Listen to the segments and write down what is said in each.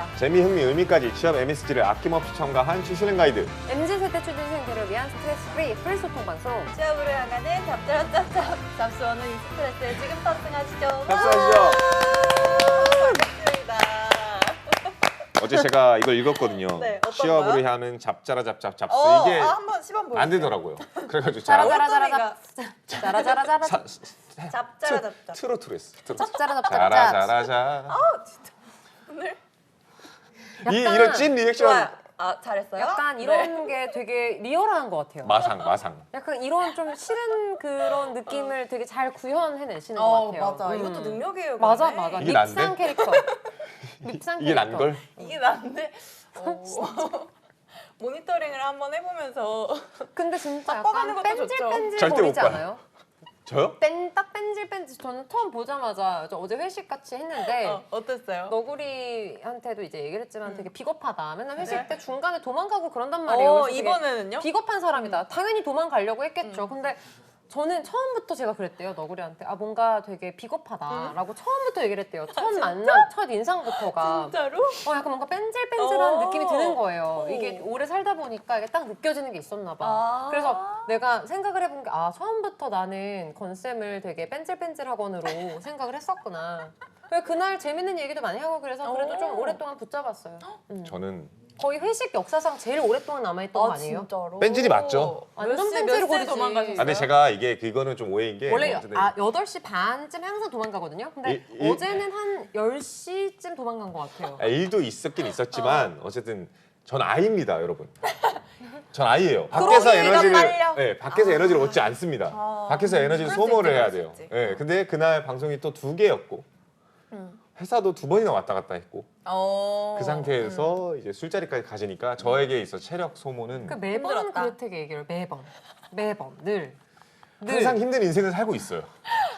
있습니다. 재미, 흥미, 의미까지 취업 MSG를 아낌없이 첨가한 취실행 가이드. MZ세대 취준생들을 위한 스트레스 프리 풀소통 방송. 취업으로 향하는 잡잡잡잡 잡수어는 익스프레스에 지금 탑승하시죠. 탑승하시죠. 반갑습니다. 어제 제가 이걸 읽었거든요. 네, 어떤 취업으로 거요? 향하는 잡자라 잡잡 잡스. 이게 한번 시범 보여주세요. 안 되더라고요. 그래가지고 자라자라자라 자라자라자라 잡자라 잡잡. 트로트로 했어. 자라자라 자라자라자. 진짜 오늘 이런 찐 리액션. 좋아요. 아 잘했어요? 약간 이런 게 되게 리얼한 것 같아요. 마상. 약간 이런 좀 싫은 그런 느낌을 되게 잘 구현해내시는 것 같아요. 맞아. 이것도 능력이에요. 맞아 근데. 맞아. 이게 밉상 난데? 캐릭터. 밉상 이게 캐릭터. 난걸? 이게 난데 모니터링을 한번 해보면서 근데 진짜 바꿔가는 약간 것도 좋죠. 뺀질뺀질 절대 못 거리지 봐요. 않아요? 저요? 딱 뺀질뺀질. 저는 처음 보자마자 저 어제 회식 같이 했는데 어땠어요? 너구리한테도 이제 얘기를 했지만 되게 비겁하다. 맨날 회식 네. 때 중간에 도망가고 그런단 말이에요. 그래서 되게 이번에는요? 비겁한 사람이다. 당연히 도망가려고 했겠죠. 근데 저는 처음부터 제가 그랬대요. 너구리한테. 아 뭔가 되게 비겁하다라고 처음부터 얘기를 했대요. 첫 만남, 첫 인상부터가. 진짜로? 약간 뭔가 뺀질뺀질한 어. 느낌이 드는 거예요. 오. 이게 오래 살다 보니까 이게 딱 느껴지는 게 있었나 봐. 아. 그래서 내가 생각을 해본 게 처음부터 나는 건쌤을 되게 뺀질뺀질학원으로 생각을 했었구나. 그래서 그날 재밌는 얘기도 많이 하고 그래서 그래도 좀 오랫동안 붙잡았어요. 저는 거의 회식 역사상 제일 오랫동안 남아있던 거 아니에요? 진짜로? 뺀질이 맞죠? 완전 몇 뺀질을 시에 거리지. 도망가셨어요? 아, 근데 제가 이게 그거는 좀 오해인 게 원래 어쨌든 8시 반쯤 항상 도망가거든요. 근데 어제는 한 10시쯤 도망간 것 같아요. 일도 있었긴 있었지만 어쨌든 전 아이입니다, 여러분. 전 아이예요. 밖에서 에너지를 밖에서 에너지를 얻지 않습니다. 밖에서 에너지를 그럴 수 소모를 있지, 해야 그럴 수 돼요. 있지. 예. 근데 그날 방송이 또 2개였고 회사도 2번이나 왔다 갔다 했고 그 상태에서 이제 술자리까지 가지니까 저에게 있어 체력 소모는 그 매번 힘들었다. 그렇게 얘기를 매번 늘 항상 힘든 인생을 살고 있어요.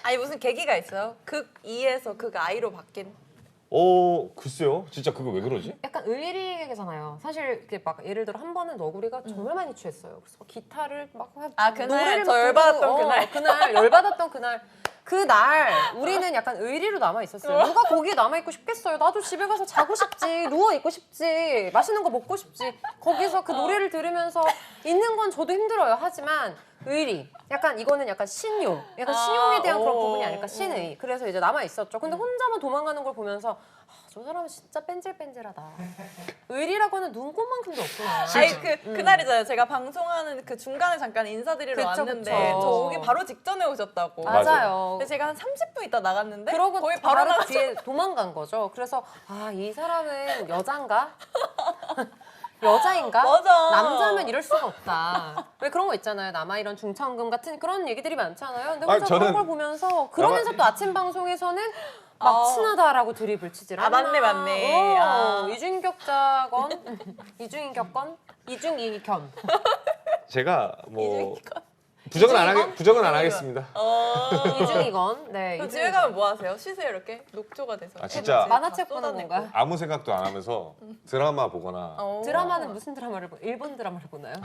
아니 무슨 계기가 있어요? 극 2에서 극 I로 바뀐? 글쎄요. 진짜 그거 왜 그러지? 약간 의리계잖아요. 사실 이렇게 막 예를 들어 한 번은 너구리가 정말 많이 취했어요. 그래서 막 기타를 막 그날 노래를 저 막 열받았던 부르고, 그날 열받았던 그날 우리는 약간 의리로 남아 있었어요. 누가 거기에 남아 있고 싶겠어요. 나도 집에 가서 자고 싶지, 누워 있고 싶지, 맛있는 거 먹고 싶지. 거기서 그 노래를 들으면서 있는 건 저도 힘들어요. 하지만 의리, 약간 이거는 약간 신용, 약간 신용에 대한 그런 부분이 아닐까 신의. 그래서 이제 남아 있었죠. 근데 혼자만 도망가는 걸 보면서 저 사람은 진짜 뺀질뺀질하다. 의리라고는 눈꽃만큼도 없구나. 아니 그날이잖아요. 제가 방송하는 그 중간에 잠깐 인사드리러 그쵸, 왔는데 그쵸. 저 오기 바로 직전에 오셨다고. 맞아요. 근데 제가 한 30분 있다 나갔는데 그러고 거의 바로 바로 나가서 뒤에 도망간 거죠. 그래서 이 사람은 여잔가? 여자인가? 맞아. 남자면 이럴 수가 없다. 왜 그런 거 있잖아요. 남아 이런 중천금 같은 그런 얘기들이 많잖아요. 근데 혼자 저는 그런 걸 보면서 그러면서 또 아침 방송에서는 막 친하다라고 드립을 치질 않나. 맞네. 이중인격자건 이중인격건 이중이견. 제가 뭐 이중이건? 부정은 안 하겠습니다. 이중이건. 네. 그럼 집에 가면 뭐 하세요? 쉬세요 이렇게? 녹초가 돼서. 진짜 만화책 보는 쏟아내고. 건가요? 아무 생각도 안 하면서 드라마 보거나 드라마는 무슨 드라마를 보나요? 일본 드라마를 보나요?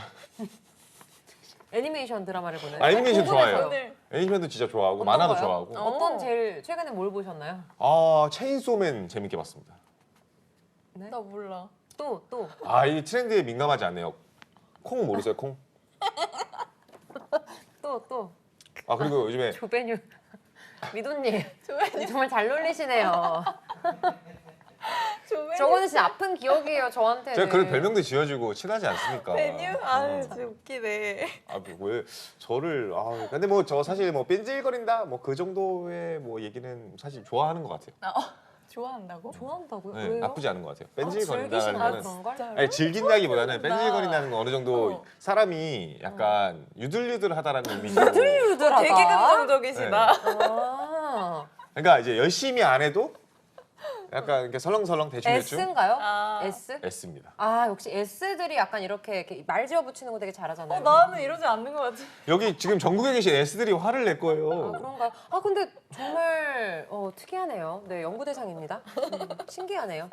애니메이션 드라마를 보나요? 애니메이션 좋아해요. 오늘 애니메이션도 진짜 좋아하고 어떤 만화도 거요? 좋아하고. 어떤 제일 최근에 뭘 보셨나요? 체인소맨 재밌게 봤습니다. 나 몰라. 또 이 트렌드에 민감하지 않네요. 콩 모르세요, 콩? 그리고 요즘에 조배뉴 미도님 조메뉴. 정말 잘 놀리시네요. 조메뉴. 저거는 진짜 아픈 기억이에요 저한테는. 제가 그런 별명도 지어주고 친하지 않습니까? 메뉴? 진짜 웃기네. 왜 저를 근데 뭐 저 사실 뭐 뺀질거린다 뭐 그 정도의 뭐 얘기는 사실 좋아하는 것 같아요. 좋아한다고? 좋아한다고요? 네, 왜요? 나쁘지 않은 것 같아요. 즐기시나요 뺀질거린다는 그런 걸? 아니 즐긴다기보다는 뺀질거린다는 건 어느 정도 사람이 약간 유들유들하다라는 의미죠. 유들유들하다. 되게 긍정적이시다. 그러니까 이제 열심히 안 해도 약간 이렇게 설렁설렁 대충대충 S인가요? 아. S? S입니다. 역시 S들이 약간 이렇게 말 지어 붙이는 거 되게 잘하잖아요. 나는 이러지 않는 것 같아. 여기 지금 전국에 계신 S들이 화를 낼 거예요. 그런가요? 근데 정말 특이하네요. 네, 연구 대상입니다. 신기하네요.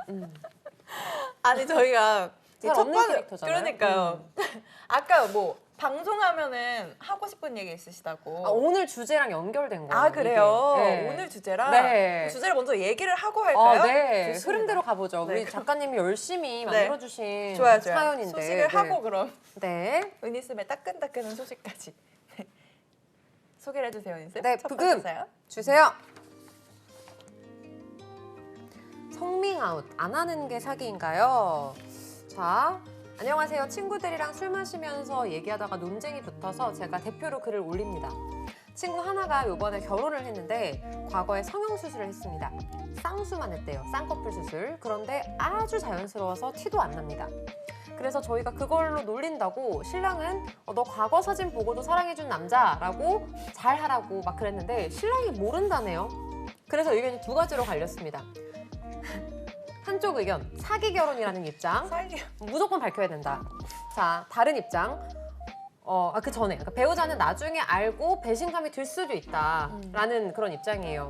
아니 저희가 잘 첫 없는 번째 캐릭터잖아요. 그러니까요. 아까 뭐 방송하면은 하고 싶은 얘기 있으시다고. 아, 오늘 주제랑 연결된 거예요. 아, 그래요? 이게. 네. 오늘 주제랑 네. 주제를 먼저 얘기를 하고 할까요? 네. 좋습니다. 흐름대로 가보죠. 네. 우리 작가님이 열심히 만들어주신 좋아요. 사연인데. 소식을 네. 하고 그럼 네. 은희쌤의 따끈따끈한 소식까지 소개를 해주세요, 은희쌤. 네, 첫 부금. 번째 사연. 주세요. 성밍 아웃 안 하는 게 사기인가요? 자, 안녕하세요. 친구들이랑 술 마시면서 얘기하다가 논쟁이 붙어서 제가 대표로 글을 올립니다. 친구 하나가 이번에 결혼을 했는데 과거에 성형수술을 했습니다. 쌍수만 했대요. 쌍꺼풀 수술. 그런데 아주 자연스러워서 티도 안 납니다. 그래서 저희가 그걸로 놀린다고 신랑은 너 과거 사진 보고도 사랑해준 남자라고 잘하라고 막 그랬는데 신랑이 모른다네요. 그래서 의견이 두 가지로 갈렸습니다. 한쪽 의견, 사기 결혼이라는 입장. 사기. 무조건 밝혀야 된다. 자, 다른 입장. 그 전에 그러니까 배우자는 나중에 알고 배신감이 들 수도 있다라는 그런 입장이에요.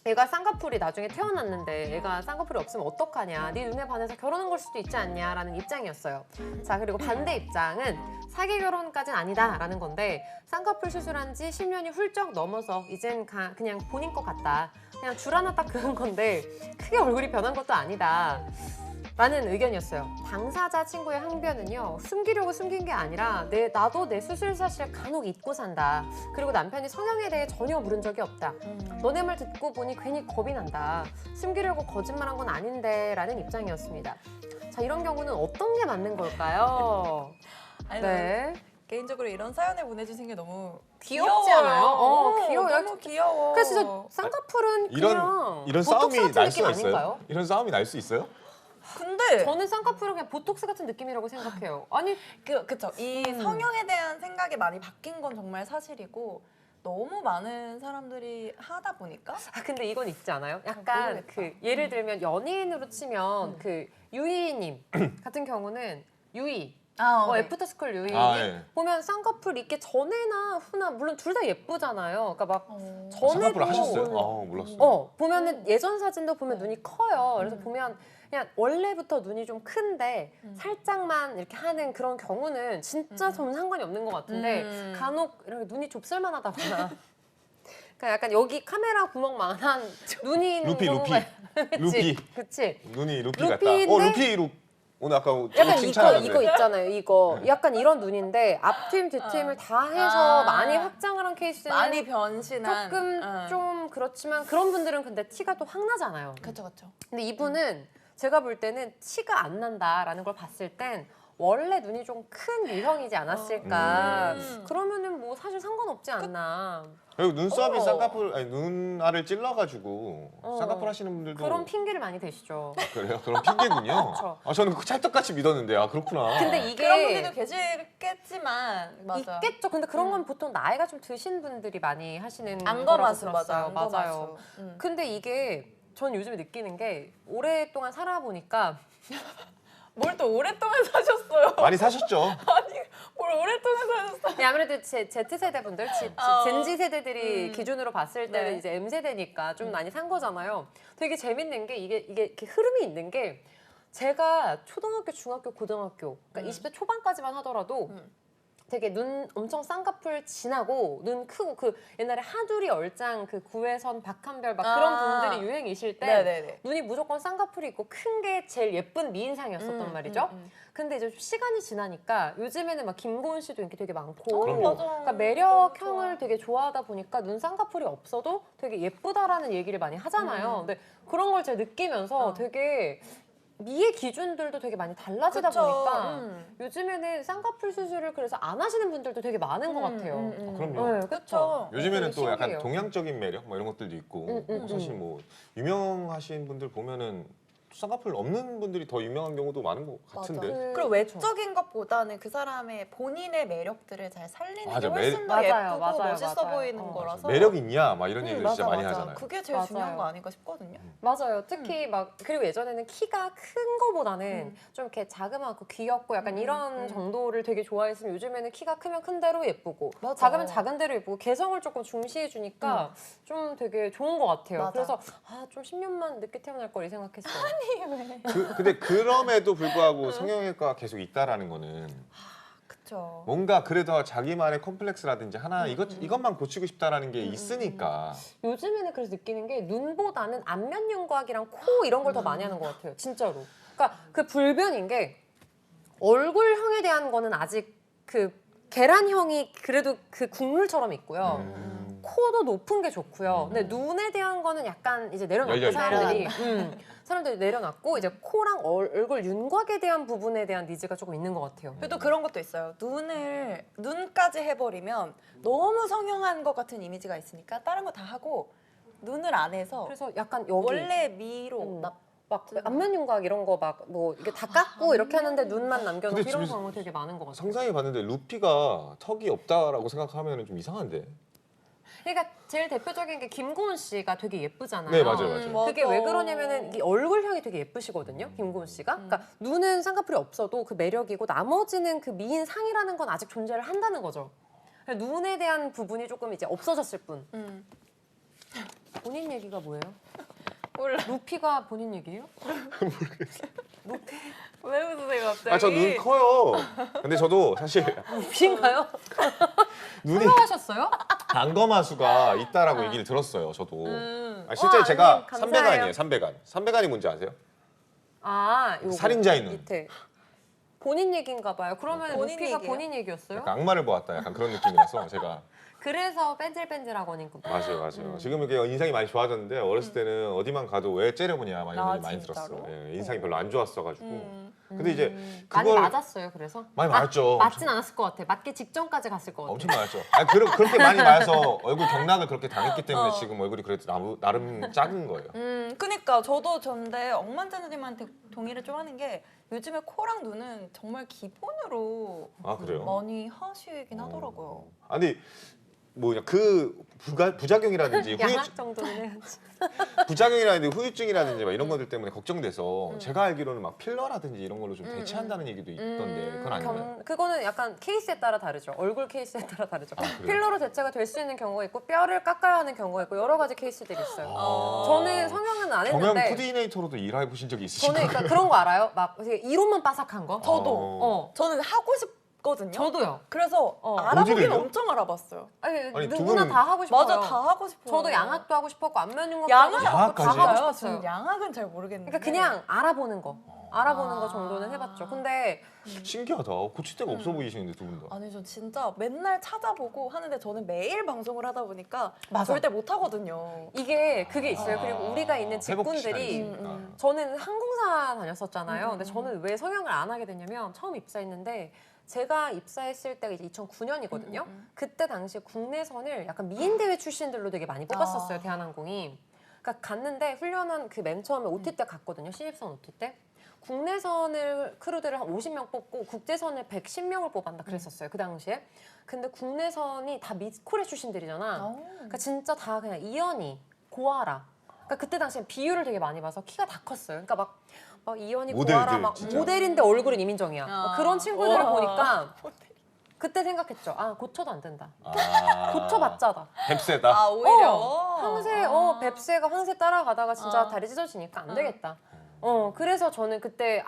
애가 쌍꺼풀이 나중에 태어났는데 애가 쌍꺼풀이 없으면 어떡하냐, 네 눈에 반해서 결혼한 걸 수도 있지 않냐라는 입장이었어요. 자, 그리고 반대 입장은 사기 결혼까지는 아니다라는 건데 쌍꺼풀 수술한 지 10년이 훌쩍 넘어서 이젠 그냥 본인 것 같다. 그냥 줄 하나 딱 그은 건데 크게 얼굴이 변한 것도 아니다. 라는 의견이었어요. 당사자 친구의 항변은요. 숨기려고 숨긴 게 아니라 나도 내 수술 사실을 간혹 잊고 산다. 그리고 남편이 성형에 대해 전혀 물은 적이 없다. 너네 말 듣고 보니 괜히 겁이 난다. 숨기려고 거짓말한 건 아닌데 라는 입장이었습니다. 자, 이런 경우는 어떤 게 맞는 걸까요? 아니, 네. 개인적으로 이런 사연을 보내주신 게 너무 귀엽지 않아요? 귀여워요. 너무 귀여워. 그래서 진짜 쌍꺼풀은 그냥 이런 보톡스 싸움이 같은 날 느낌 수가 있어요? 아닌가요? 이런 싸움이 날 수 있어요? 근데 저는 쌍꺼풀은 그냥 보톡스 같은 느낌이라고 생각해요. 아니, 그쵸. 이 성형에 대한 생각이 많이 바뀐 건 정말 사실이고 너무 많은 사람들이 하다 보니까 근데 이건 있지 않아요? 약간 모르겠다. 그 예를 들면 연예인으로 치면 그 유이님 같은 경우는 유이 네. 애프터스쿨 유이님 예. 보면 쌍꺼풀 있기 전에나 후나 물론 둘 다 예쁘잖아요. 그러니까 막 전에도 쌍꺼풀 하셨어요? 몰랐어요. 보면은 예전 사진도 보면 눈이 커요. 그래서 보면 그냥 원래부터 눈이 좀 큰데 살짝만 이렇게 하는 그런 경우는 진짜 전 상관이 없는 것 같은데 간혹 이렇게 눈이 좁쌀만하다거나 그러니까 약간 여기 카메라 구멍만한 눈이 있는 경우가 루피. 그치? 눈이 루피 루피인데 같다. 루피 룩. 오늘 아까 약간 칭찬하는데. 이거 있잖아요. 이거 약간 이런 눈인데 앞트임 뒤트임을 다 해서 많이 확장을 한 케이스는 많이 변신한 조금 좀 그렇지만 그런 분들은 근데 티가 또 확 나잖아요. 그쵸. 근데 이분은 제가 볼 때는 티가 안 난다라는 걸 봤을 땐 원래 눈이 좀 큰 유형이지 않았을까. 그러면은 뭐 사실 상관없지 않나. 그리고 눈썹이 어. 쌍꺼풀 아니 눈알을 찔러가지고 쌍꺼풀 하시는 분들도 그런 핑계를 많이 대시죠. 그래요? 그런 핑계군요. 그쵸. 저는 그 찰떡같이 믿었는데 그렇구나. 근데 이게 그런 분들도 계시겠지만 맞아. 있겠죠. 근데 그런 건 보통 나이가 좀 드신 분들이 많이 하시는 안검하수 거라고 들었어요. 맞아. 맞아요. 근데 이게 전 요즘에 느끼는 게 오랫동안 살아보니까 뭘 또 오랫동안 사셨어요? 많이 사셨죠? 아니 뭘 오랫동안 사셨어요? 아무래도 Z세대 분들, 젠지 세대들이 기준으로 봤을 때는 네. 이제 M세대니까 좀 많이 산 거잖아요. 되게 재밌는 게 이게 이렇게 흐름이 있는 게 제가 초등학교, 중학교, 고등학교 그러니까 20대 초반까지만 하더라도 되게 눈 엄청 쌍꺼풀 진하고 눈 크고 그 옛날에 하두리 얼짱 그 구혜선 박한별 막 그런 분들이 유행이실 때 네네네. 눈이 무조건 쌍꺼풀이 있고 큰 게 제일 예쁜 미인상이었었단 말이죠. 근데 이제 시간이 지나니까 요즘에는 막 김고은 씨도 인기 되게 많고 그럼요. 맞아. 그러니까 매력형을 되게 좋아하다 보니까 눈 쌍꺼풀이 없어도 되게 예쁘다라는 얘기를 많이 하잖아요. 근데 그런 걸 제가 느끼면서 되게 미의 기준들도 되게 많이 달라지다 그쵸. 보니까 요즘에는 쌍꺼풀 수술을 그래서 안 하시는 분들도 되게 많은 것 같아요. 그럼요. 네, 그렇죠. 요즘에는 또 약간 동양적인 매력 뭐 이런 것들도 있고 음. 사실 뭐 유명하신 분들 보면은 쌍꺼풀 없는 분들이 더 유명한 경우도 많은 것 같은데. 그리고 외적인 것보다는 그 사람의 본인의 매력들을 잘 살리는 맞아, 게 훨씬 더 맞아요, 예쁘고 맞아요, 멋있어 맞아요. 보이는 거라서 매력 있냐 막 이런 얘기를 진짜 많이 하잖아요. 그게 제일 맞아요. 중요한 거 아닌가 싶거든요. 맞아요. 특히 막 그리고 예전에는 키가 큰 거보다는 좀 이렇게 자그맣고 귀엽고 약간 이런 정도를 되게 좋아했으면 요즘에는 키가 크면 큰 대로 예쁘고 맞아. 작으면 작은 대로 예쁘고 개성을 조금 중시해 주니까 좀 되게 좋은 것 같아요. 맞아. 그래서 좀 10년만 늦게 태어날 걸 이 생각했어요. 근데 그럼에도 불구하고 성형외과가 계속 있다라는 거는 그쵸. 뭔가 그래도 자기만의 컴플렉스라든지 하나 이것만 고치고 싶다라는 게 있으니까. 요즘에는 그래서 느끼는 게 눈보다는 안면 윤곽이랑 코 이런 걸 더 많이 하는 것 같아요. 진짜로. 그러니까 그 불변인 게 얼굴형에 대한 거는 아직 그 계란형이 그래도 그 국물처럼 있고요. 코도 높은 게 좋고요. 근데 눈에 대한 거는 약간 이제 내려놨고 열려있고. 사람들이 사람들이 내려놨고 이제 코랑 얼굴 윤곽에 대한 부분에 대한 니즈가 조금 있는 것 같아요. 그래도 그런 것도 있어요. 눈까지 해버리면 너무 성형한 것 같은 이미지가 있으니까 다른 거 다 하고 눈을 안 해서 그래서 약간 여기 원래 미로 막 안면 윤곽 이런 거 막 뭐 이게 다 깎고 이렇게 하는데 눈만 남겨놓고 근데 이런 지금 경우 되게 많은 것 같아요. 상상해 봤는데 루피가 턱이 없다라고 생각하면 좀 이상한데. 그러니까 제일 대표적인 게 김고은 씨가 되게 예쁘잖아요. 네, 맞아요, 맞아요. 그게 왜 그러냐면은 이 얼굴형이 되게 예쁘시거든요, 김고은 씨가. 그러니까 눈은 쌍꺼풀이 없어도 그 매력이고 나머지는 그 미인 상이라는 건 아직 존재를 한다는 거죠. 그러니까 눈에 대한 부분이 조금 이제 없어졌을 뿐. 본인 얘기가 뭐예요? 몰라. 루피가 본인 얘기예요? 왜 웃으세요 갑자기? 아, 저 눈 커요. 근데 저도 사실 루피인가요? 눈이 성형하셨어요? 단검하수가 있다라고 얘기를 들었어요. 저도. 아, 실제 와, 제가 아님, 감사해요. 300안이에요. 300안이 뭔지 아세요? 아, 요거 살인자의 눈. 밑에 본인 얘기인가 봐요. 그러면 본인 루피가 얘기예요? 본인 얘기였어요? 약간 악마를 보았다. 약간 그런 느낌이라서 제가. 그래서 뺀질뺀질하고는 맞아요. 지금 이게 인상이 많이 좋아졌는데 어렸을 때는 어디만 가도 왜 째려보냐 막 이런 아, 얘기 많이 진짜로? 들었어요. 예, 인상이 별로 안 좋았어가지고. 근데 이제 많이 그걸 맞았어요. 그래서 많이 맞았죠. 맞진 않았을 것 같아. 맞기 직전까지 갔을 것 같아. 엄청 많았죠. 아니, 그렇게 많이 맞아서 얼굴 경락을 그렇게 당했기 때문에 지금 얼굴이 그래도 나름 작은 거예요. 그니까 저도 전데 억만장자님한테 동의를 좀 하는 게 요즘에 코랑 눈은 정말 기본으로 아, 그래요? 많이 하시긴 하더라고요. 아니 뭐냐 그 부작용이라든지 양악 정도는 해야지. 부작용이라든지 후유증이라든지 막 이런 것들 때문에 걱정돼서 제가 알기로는 막 필러라든지 이런 걸로 좀 대체한다는 얘기도 있던데 그건 아닌가요? 그거는 약간 케이스에 따라 다르죠. 얼굴 케이스에 따라 다르죠. 그래요? 필러로 대체가 될 수 있는 경우가 있고 뼈를 깎아야 하는 경우가 있고 여러 가지 케이스들이 있어요. 저는 성형은 안 경영 했는데 코디네이터로도 일해 보신 적이 저는 있으신가요? 그러니까 그런 거 알아요? 막 되게 이론만 빠삭한 거. 저도 저는 하고 싶거든요. 저도요. 그래서 알아보긴 어디를요? 엄청 알아봤어요. 아니, 두 누구나 분은- 다 하고 싶어요. 맞아, 다 하고 싶어요. 저도 양악도 하고 싶었고 안면 윤곽도 양악? 하고 싶었고 다 양악까지? 하고 저는 싶었어요. 양악은 잘 모르겠는데. 그러니까 그냥 알아보는 거. 알아보는 거 정도는 해봤죠. 근데 신기하다. 고칠 데가 없어 보이시는데 두 분 다. 아니 저 진짜 맨날 찾아보고 하는데 저는 매일 방송을 하다 보니까 맞아. 절대 못 하거든요. 이게 그게 있어요. 그리고 우리가 있는 회복 시간이 직군들이 있으니까. 저는 항공사 다녔었잖아요. 근데 저는 왜 성형을 안 하게 됐냐면 처음 입사했는데 제가 입사했을 때가 이제 2009년이거든요. 그때 당시 국내선을 약간 미인 대회 출신들로 되게 많이 뽑았었어요. 대한항공이. 그러니까 갔는데 훈련한 그 맨 처음에 OT 때 갔거든요. 신입선 OT 때. 국내선을 크루들을 한 50명 뽑고 국제선을 110명을 뽑았다 그랬었어요. 그 당시에. 근데 국내선이 다 미스코리아 출신들이잖아. 그러니까 진짜 다 그냥 이연희, 고아라. 그러니까 그때 당시에 비율을 되게 많이 봐서 키가 다 컸어요. 그러니까 막 이연희, 모델들, 고아라 막 진짜. 모델인데 얼굴은 이민정이야. 뭐 그런 친구들을 와. 보니까 그때 생각했죠. 아 고쳐도 안 된다. 아, 고쳐봤자다. 뱁새다. 아 오히려 황새 뱁새가 황새 따라가다가 진짜 다리 찢어지니까 안 되겠다. 그래서 저는 그때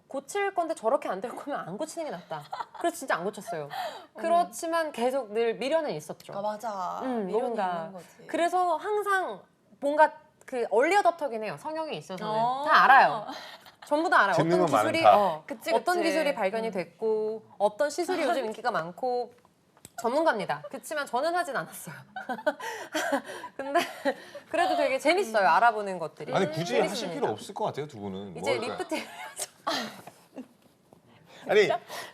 고칠 건데 저렇게 안 될 거면 안 고치는 게 낫다. 그래서 진짜 안 고쳤어요. 그렇지만 계속 늘 미련은 있었죠. 아 맞아. 미련이 뭔가 있는 거지. 그래서 항상 뭔가 그 얼리 어답터긴 해요. 성형에 있어서는 어. 다 알아요. 전부 다 알아요. 듣는 어떤 건 기술이 많다. 그치, 어떤 그치. 기술이 발견이 됐고 어떤 시술이 요즘 인기가 많고 전문가입니다. 그렇지만 저는 하진 않았어요. 근데 그래도 되게 재밌어요. 알아보는 것들이. 아니 굳이 하실 재밌습니다. 필요 없을 것 같아요 두 분은. 이제 뭐, 그러니까- 리프팅 아니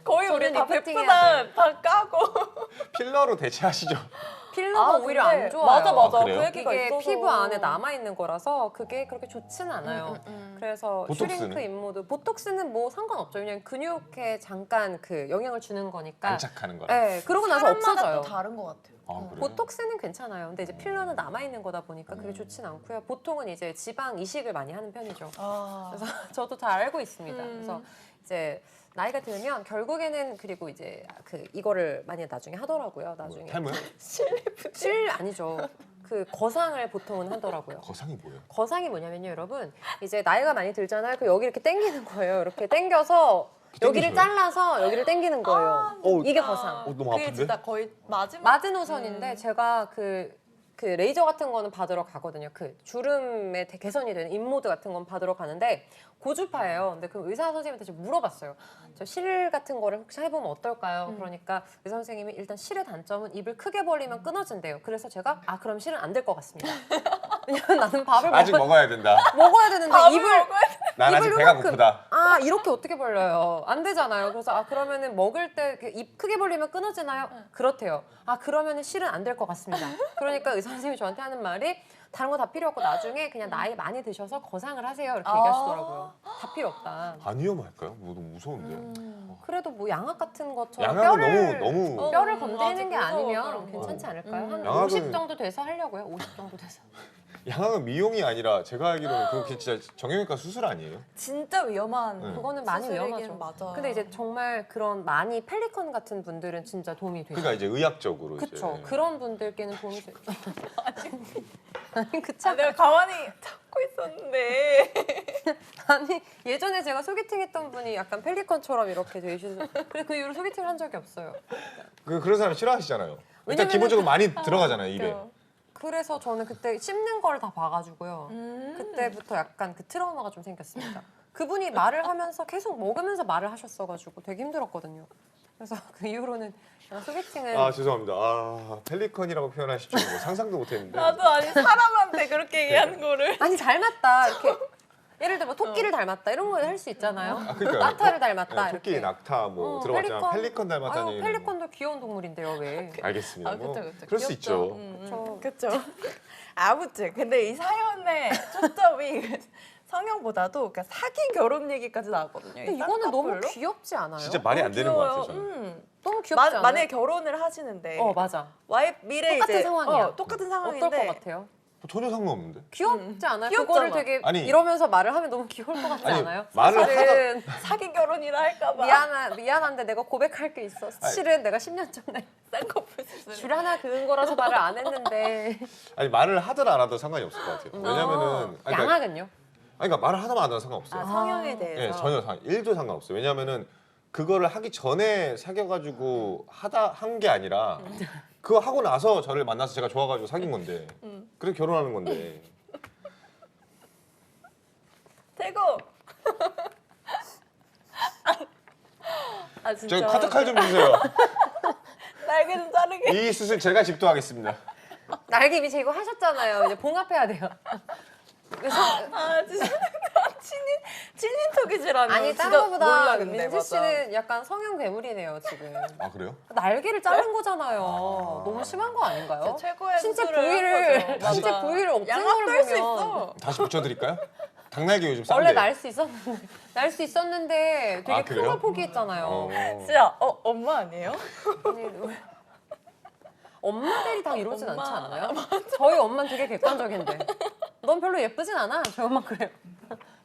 거의 우리 저는 다 리프팅 베프다 해야 다 까고. 필러로 대체하시죠. 필러가 오히려 근데 안 좋아요. 맞아 맞아. 아, 그래요? 그 얘기가 이게 있어서. 피부 안에 남아 있는 거라서 그게 그렇게 좋지는 않아요. 그래서 보톡스는? 슈링크 임모도 보톡스는 뭐 상관없죠. 그냥 근육에 잠깐 그 영향을 주는 거니까. 안착하는 거라. 네, 그러고 나서 사람마다 없어져요. 또 다른 것 같아요. 아, 그래요? 보톡스는 괜찮아요. 근데 이제 필러는 남아 있는 거다 보니까 그게 좋진 않고요. 보통은 이제 지방 이식을 많이 하는 편이죠. 아. 그래서 저도 잘 알고 있습니다. 그래서 이제 나이가 들면 결국에는 그리고 이제 그 이거를 많이 나중에 하더라고요. 나중에 탈모요? 실 아니죠. 그 거상을 보통은 하더라고요. 거상이 뭐예요? 거상이 뭐냐면요, 여러분. 이제 나이가 많이 들잖아요. 그 여기 이렇게 당기는 거예요. 이렇게 당겨서 여기를 땡기셔요? 잘라서 여기를 당기는 거예요. 어, 이게 거상. 너무 그게 아픈데? 진짜 거의 마지막. 마지노선인데 제가 그 레이저 같은 거는 받으러 가거든요. 그 주름에 개선이 되는 인모드 같은 건 받으러 가는데 고주파예요. 근데 그 의사 선생님한테 제가 물어봤어요. 저 실 같은 거를 혹시 해보면 어떨까요? 그러니까 의사 선생님이 일단 실의 단점은 입을 크게 벌리면 끊어진대요. 그래서 제가 그럼 실은 안 될 것 같습니다. 왜냐면 나는 밥을 아직 먹어야 된다. 먹어야 되는데 입을 난 아직 입을 배가 요만큼- 고프다. 이렇게 어떻게 벌려요? 안 되잖아요. 그래서 그러면은 먹을 때 입 크게 벌리면 끊어지나요? 그렇대요. 그러면은 실은 안 될 것 같습니다. 그러니까 의사 선생님이 저한테 하는 말이 다른 거 다 필요 없고 나중에 그냥 나이 많이 드셔서 거상을 하세요. 이렇게 얘기하시더라고요. 다 필요 없다. 안 위험할까요? 뭐 너무 무서운데. 그래도 뭐 양악 같은 것처럼 양악은 뼈를 너무 뼈를 맞아, 건드리는 게 무서워, 아니면 그런 거. 괜찮지 않을까요? 한 양악은- 50 정도 돼서 하려고요. 50 정도 돼서. 양악은 미용이 아니라 제가 알기로는 그거 진짜 정형외과 수술 아니에요? 진짜 위험한. 네. 그거는 많이 수술이긴 위험하죠. 맞아. 근데 이제 정말 그런 많이 펠리컨 같은 분들은 진짜 도움이 되죠. 그러니까 이제 의학적으로 그쵸. 이제. 그런 분들께는 도움이 되죠. 아니 그쵸. 내가 가만히 찾고 있었는데. 아니 예전에 제가 소개팅 했던 분이 약간 펠리컨처럼 이렇게 되셔서 그래 그 이후로 소개팅을 한 적이 없어요. 그런 사람 싫어하시잖아요. 일단 왜냐면은 기본적으로 많이 들어가잖아요 입에. 그래서 저는 그때 씹는 걸 다 봐가지고요. 음. 그때부터 약간 그 트라우마가 좀 생겼습니다. 그분이 말을 하면서 계속 먹으면서 말을 하셨어가지고 되게 힘들었거든요. 그래서 그 이후로는 소개팅은 죄송합니다. 펠리컨이라고 표현하실 줄 뭐 상상도 못했는데. 나도 아니 사람한테 그렇게 얘기하는 거를. 아니 닮았다 이렇게 예를 들어 뭐 토끼를 닮았다 이런 거 할 수 있잖아요. 그러니까요. 낙타를 닮았다 네, 토끼, 이렇게. 낙타 뭐 들어봤지만 펠리컨 닮았다는 얘기는 펠리컨도 귀여운 동물인데요 왜? 알겠습니다. 뭐 그쵸, 그쵸. 그럴 수 귀엽죠. 있죠. 그쵸. 그렇죠. 아무튼 근데 이 사연의 초점이 성형보다도 그러니까 사기 결혼 얘기까지 나왔거든요. 근데 이 이거는 너무 쌍꺼풀로. 귀엽지 않아요? 진짜 말이 안 되는 것 같아요. 저는. 너무 귀엽지 않아요? 만약에 결혼을 하시는데 맞아. 미래 똑같은 이제 상황이야. 똑같은 어떨 상황인데 것 같아요? 전혀 상관없는데. 귀엽지 않아요? 귀엽잖아. 그거를 되게 아니. 이러면서 말을 하면 너무 귀여울 것 같지 아니, 않아요? 말을 사실은 사기 결혼이라 할까봐 미안한데 내가 고백할 게 있어. 실은 내가 10년 전에 쌍꺼풀 수술. 줄 하나 그은 거라서 말을 안 했는데. 아니 말을 하든 안 하든 상관이 없을 것 같아요. 왜냐면은 양악은요? 그러니까 말을 하든 안 하든 상관없어요. 성형에 대해서. 예, 전혀 1도 상관없어요. 왜냐면은 그거를 하기 전에 사귀어가지고 한 게 아니라 그거 하고 나서 저를 만나서 제가 좋아가지고 사귄 건데 그래서 결혼하는 건데. 태국. 진짜. 저기 카트칼 좀 주세요. 날개 좀 자르게. 이 수술 제가 집도하겠습니다. 날개 이미 제거하셨잖아요. 이제 봉합해야 돼요. 그래서 진짜 친인 척이지라니. 아니 진짜 다른 거보다 몰라, 근데, 민지 맞아. 씨는 약간 성형 괴물이네요 지금. 아 그래요? 날개를 자른 거잖아요. 너무 심한 거 아닌가요? 진짜 최고의 신체 수술을 한 부위를 거죠. 신체 맞아. 부위를 없애는 양악도 걸 할 수 보면 있어. 다시 붙여드릴까요? 닭날개 요즘 싼데. 원래 날 수 있었는데 되게 큰 그래요? 걸 포기했잖아요. 진짜 엄마 아니에요? 아니, 엄마들이 다 이러진 엄마. 않지 않나요? 저희 엄마는 되게 객관적인데. 넌 별로 예쁘진 않아. 저희 엄마 그래요.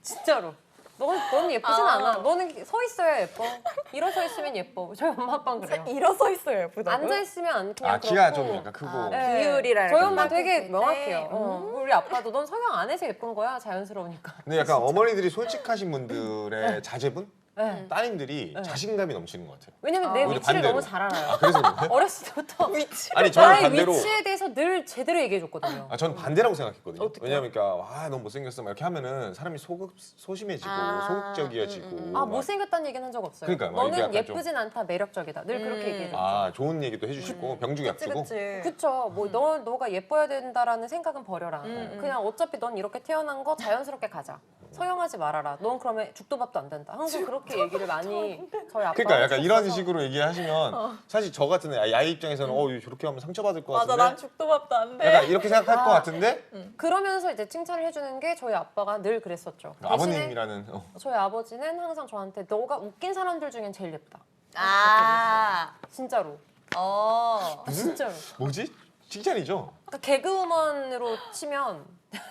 진짜로. 넌 예쁘진 않아. 너는 서 있어야 예뻐. 일어서 있으면 예뻐. 저희 엄마 아빠는 그래요. 일어서 있어요, 예쁘다고. 앉아 있으면 그냥 키가 그렇고. 좀 약간 크고. 네. 비율이랄까. 저희 엄마 되게 네. 명확해요. 우리 아빠도 넌 성형 안 해서 예쁜 거야. 자연스러우니까. 근데 약간 어머니들이 솔직하신 분들의 자제분? 네. 따님들이 자신감이 넘치는 것 같아요. 왜냐면 내 오히려 위치를 반대로. 너무 잘 알아요. 그래서 그런가요? 어렸을 때부터 아니 저는 나의 반대로 위치에 대해서 늘 제대로 얘기해줬거든요. 저는 반대라고 생각했거든요. 어떡해요? 왜냐면 그러니까 너무 못생겼어 막 이렇게 하면은 사람이 소심해지고 소극적이어지고 막 못생겼다는 얘기는 한 적 없어요. 그러니까요. 막 이게 너는 약간 좀- 예쁘진 않다, 매력적이다. 늘 그렇게 얘기해줘. 좋은 얘기도 해주시고 병주기 약 주고 그쵸. 뭐 너가 예뻐야 된다라는 생각은 버려라. 그냥 어차피 넌 이렇게 태어난 거 자연스럽게 가자. 성형하지 말아라. 넌 그러면 죽도 밥도 안 된다. 항상 그렇게 얘기를 많이 저희 아빠가 그러니까 약간 이런 해주셔서. 식으로 얘기하시면 사실 저 같은 아이 입장에서는 저렇게 하면 상처받을 것 맞아, 같은데 난 죽도 밥도 안 돼. 약간 이렇게 생각할 것 같은데 그러면서 이제 칭찬을 해주는 게 저희 아빠가 늘 그랬었죠. 대신에 아버님이라는 저희 아버지는 항상 저한테 너가 웃긴 사람들 중엔 제일 예쁘다. 진짜로. 진짜로. 뭐지? 칭찬이죠? 그러니까 개그우먼으로 치면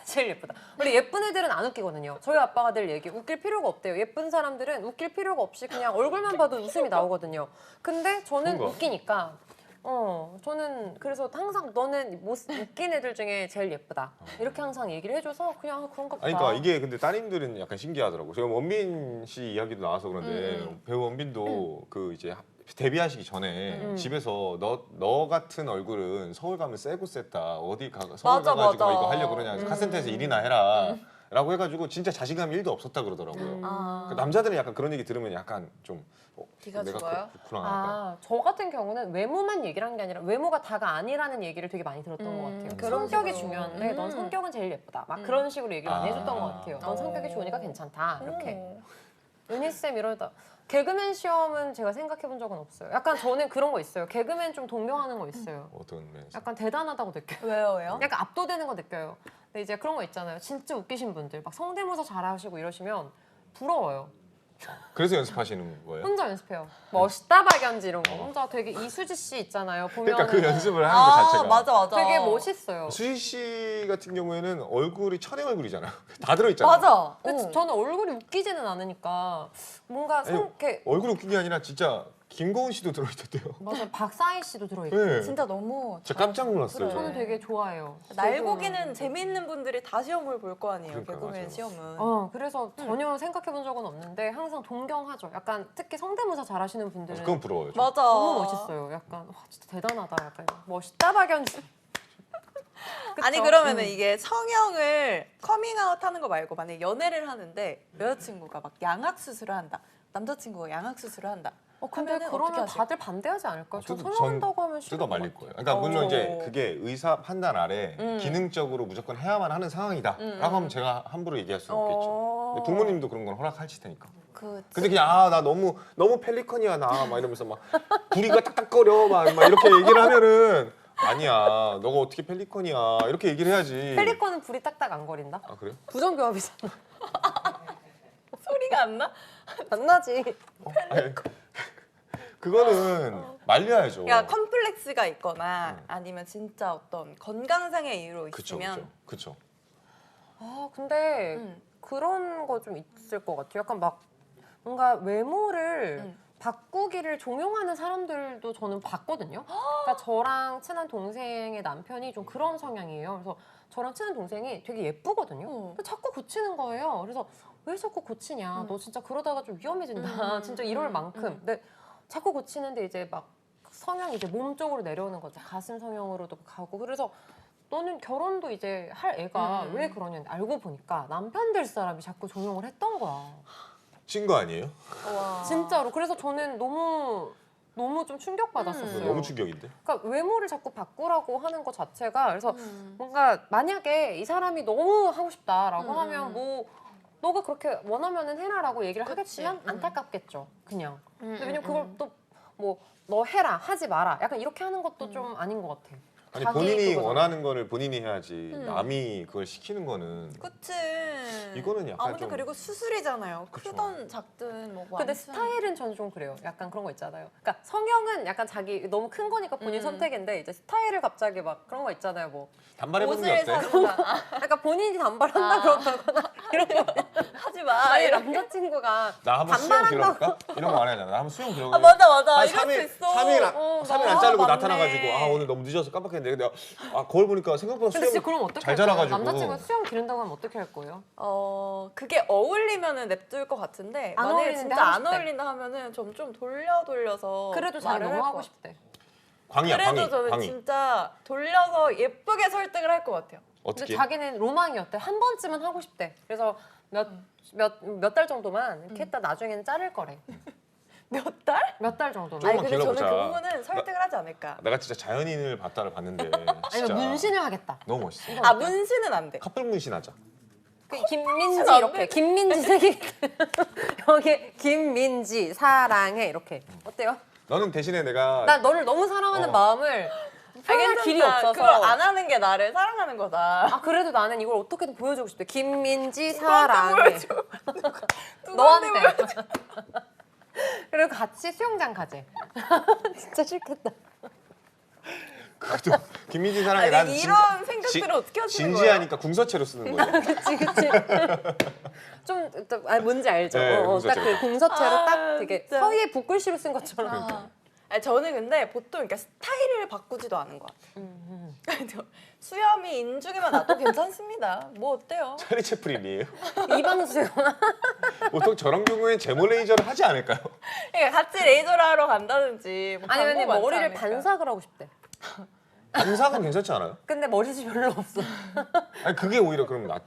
제일 예쁘다. 원래 예쁜 애들은 안 웃기거든요. 저희 아빠가 늘 얘기해. 웃길 필요가 없대요. 예쁜 사람들은 웃길 필요가 없이 그냥 얼굴만 봐도 웃음이 나오거든요. 근데 저는 그런가? 웃기니까 저는 그래서 항상 너는 웃긴 애들 중에 제일 예쁘다. 이렇게 항상 얘기를 해줘서 그냥 그런가 보다. 아니, 그러니까 이게 근데 따님들은 약간 신기하더라고. 제가 원빈 씨 이야기도 나와서 그런데 배우 원빈도 그 이제 데뷔하시기 전에 집에서 너 같은 얼굴은 서울 가면 세고 셌다. 어디 서울 맞아, 가가지고 맞아. 이거 하려고 그러냐. 카센터에서 일이나 해라. 라고 해가지고 진짜 자신감이 1도 없었다 그러더라고요. 그 남자들은 약간 그런 얘기 들으면 약간 좀 기가 내가 죽어요? 그렇구나. 저 같은 경우는 외모만 얘기를 한 게 아니라 외모가 다가 아니라는 얘기를 되게 많이 들었던 것 같아요. 그런 성격이 식으로. 중요한데 넌 성격은 제일 예쁘다. 막 그런 식으로 얘기를 많이 해줬던 것 같아요. 넌 성격이 어. 좋으니까 괜찮다. 이렇게. 오. 은희쌤 이러다 개그맨 시험은 제가 생각해 본 적은 없어요. 약간 저는 그런 거 있어요. 개그맨 좀 동경하는 거 있어요. 어떤 면에서? 약간 대단하다고 느껴요. 왜요? 약간 압도되는 거 느껴요. 근데 이제 그런 거 있잖아요. 진짜 웃기신 분들 막 성대모사 잘하시고 이러시면 부러워요. 그래서 연습하시는 거예요? 혼자 연습해요. 멋있다 박연지 이런 거. 혼자 되게 이수지 씨 있잖아요. 보면 그러니까 그 연습을 하는 것 자체가. 맞아 맞아. 되게 멋있어요. 수지 씨 같은 경우에는 얼굴이 천의 얼굴이잖아요. 다 들어있잖아요. 맞아. 근데 저는 얼굴이 웃기지는 않으니까 뭔가 이렇게 얼굴 웃긴 게 아니라 진짜 김고은 씨도 들어있던데요. 맞아요. 박사희 씨도 들어있고. 네. 진짜 너무 진짜 깜짝 놀랐어요. 그래. 저는 되게 좋아해요. 날고기는 재미있는 분들이 다 시험을 볼 거 아니에요. 그러니까, 개그맨 맞아요. 시험은. 그래서 전혀 생각해 본 적은 없는데 항상 동경하죠. 약간 특히 성대모사 잘하시는 분들은 그건 부러워요. 좀. 맞아. 너무 멋있어요. 약간 와, 진짜 대단하다. 약간 멋있다 박연지. 그쵸? 아니 그러면은 이게 성형을 커밍아웃 하는 거 말고 만약에 연애를 하는데 여자친구가 막 양악 수술을 한다. 남자친구가 양악 수술을 한다. 근데 하면은 어떻게 그러면 하세요? 다들 반대하지 않을까요? 저 뜯어- 성형한다고 하면 뜯어 말릴 싫을 것 거예요. 그러니까 물론 어. 이제 그게 의사 판단 아래 기능적으로 무조건 해야만 하는 상황이다라고 하면 제가 함부로 얘기할 수는 없겠죠. 근데 부모님도 그런 건 허락하실 테니까. 근데 그냥 나 너무 펠리컨이야 나 막 이러면서 막 부리가 딱딱거려 막 이렇게 얘기를 하면은 아니야 너가 어떻게 펠리컨이야 이렇게 얘기를 해야지. 펠리컨은 불이 딱딱 안 거린다? 아 그래요? 부정교합이잖아. 소리가 안 나? 안 나지. 아니, 그거는 말려야죠. 그러니까 컴플렉스가 있거나 아니면 진짜 어떤 건강상의 이유로 그쵸 있으면 그쵸. 근데 음. 그런 거 좀 있을 것 같아요. 약간 막 뭔가 외모를 바꾸기를 종용하는 사람들도 저는 봤거든요. 그러니까 저랑 친한 동생의 남편이 좀 그런 성향이에요. 그래서 저랑 친한 동생이 되게 예쁘거든요. 근데 자꾸 고치는 거예요. 그래서 왜 자꾸 고치냐? 너 진짜 그러다가 좀 위험해진다. 진짜 이럴 만큼. 근데 자꾸 고치는데 이제 막 성향이 이제 몸 쪽으로 내려오는 거죠. 가슴 성형으로도 가고. 그래서 너는 결혼도 이제 할 애가 왜 그러냐는데 알고 보니까 남편 될 사람이 자꾸 종용을 했던 거야. 친거 아니에요? 와. 진짜로. 그래서 저는 너무 좀 충격받았었어요. 너무 충격인데. 그러니까 외모를 자꾸 바꾸라고 하는 것 자체가 그래서 뭔가 만약에 이 사람이 너무 하고 싶다라고 하면 뭐 너가 그렇게 원하면은 해라라고 얘기를 하겠지만 안타깝겠죠. 그냥. 근데 왜냐면 그걸 또 뭐 너 해라 하지 마라 약간 이렇게 하는 것도 좀 아닌 것 같아. 아니 자기 본인이 그거잖아. 원하는 거를 본인이 해야지 남이 그걸 시키는 거는 그치. 이거는 약간 아무튼 좀- 그리고 수술이잖아요. 그쵸. 크던 작든 뭐. 근데 아무튼. 스타일은 저는 좀 그래요. 약간 그런 거 있잖아요. 그러니까 성형은 약간 자기 너무 큰 거니까 본인 선택인데 이제 스타일을 갑자기 막 그런 거 있잖아요. 뭐 단발해보는 게 옷을 어때? 사준다. 약간 본인이 단발한다 그렇다거나 이런 거. 하지 마. 아니 이런. 남자친구가 나 한번 수영 단발한다고. 들어볼까? 이런 거 안 하잖아. 나 한번 수영 들어볼까? 아 맞아 맞아. 한 이럴 수 3일, 있어. 3일 안 자르고 맞네. 나타나가지고 아 오늘 너무 늦어서 깜빡했는데 근데 거울 보니까 생각보다 근데 진짜 수영 그럼 어떻게 잘 할 거예요? 자라가지고 남자친구가 수영 기른다고 하면 어떻게 할 거예요? 그게 어울리면은 냅둘 것 같은데 안 만약에 어울리는데 진짜 하고 안 싶대. 어울린다 하면은 좀 돌려서 그래도 자기 말을 너무 할 하고 것 싶대. 광희야 그래도 광희 저는 광희 진짜 돌려서 예쁘게 설득을 할 것 같아요. 근데 어떻게? 자기는 로망이었대. 한 번쯤은 하고 싶대. 그래서 몇 달 정도만 이렇게 했다 나중에는 자를 거래. 몇 달? 몇 달 정도만. 조금만 아니 근데 저는 길러보자. 그 부분은 설득을 하지 않을까. 내가 진짜 자연인을 봤다를 봤는데 아니면 진짜 문신을 하겠다. 너무 멋있어. 아 문신은 안 돼. 커플 문신 하자. 그 김민지 안 이렇게 돼. 김민지 색이 여기 김민지 사랑해 이렇게 어때요? 너는 대신에 내가 나 너를 너무 사랑하는 어. 마음을 표현할 괜찮다. 길이 없어서 그걸 안 하는 게 나를 사랑하는 거다. 아 그래도 나는 이걸 어떻게든 보여주고 싶대. 김민지 사랑해. 보여줘. 너한테. 그리고 같이 수영장 가재. 진짜 싫겠다. 그것도 김민지 사랑해 난 아니 이런 생각들을 어떻게 하시는 거예요? 진지하니까 궁서체로 쓰는 거예요. 그치 그치. 좀 뭔지 알죠? 네, 딱 궁서체로. 그 궁서체로 아, 딱 되게 진짜. 서희의 붓글씨로 쓴 것처럼. 아. 아니, 저는 근데 보통 이렇게 스타일을 바꾸지도 않은 것 같아요. 수염이 인중에만 놔도 괜찮습니다. 뭐 어때요? 찰리 채플린이에요? 이방수요. 보통 저런 경우엔 제모 레이저를 하지 않을까요? 그러니까 같이 레이저를 하러 간다든지 뭐 아니면 방법 많지 머리를 않을까? 반삭을 하고 싶대. 반삭은 괜찮지 않아요? 근데 머리숱이 별로 없어. 아니 그게 오히려 그럼 낫지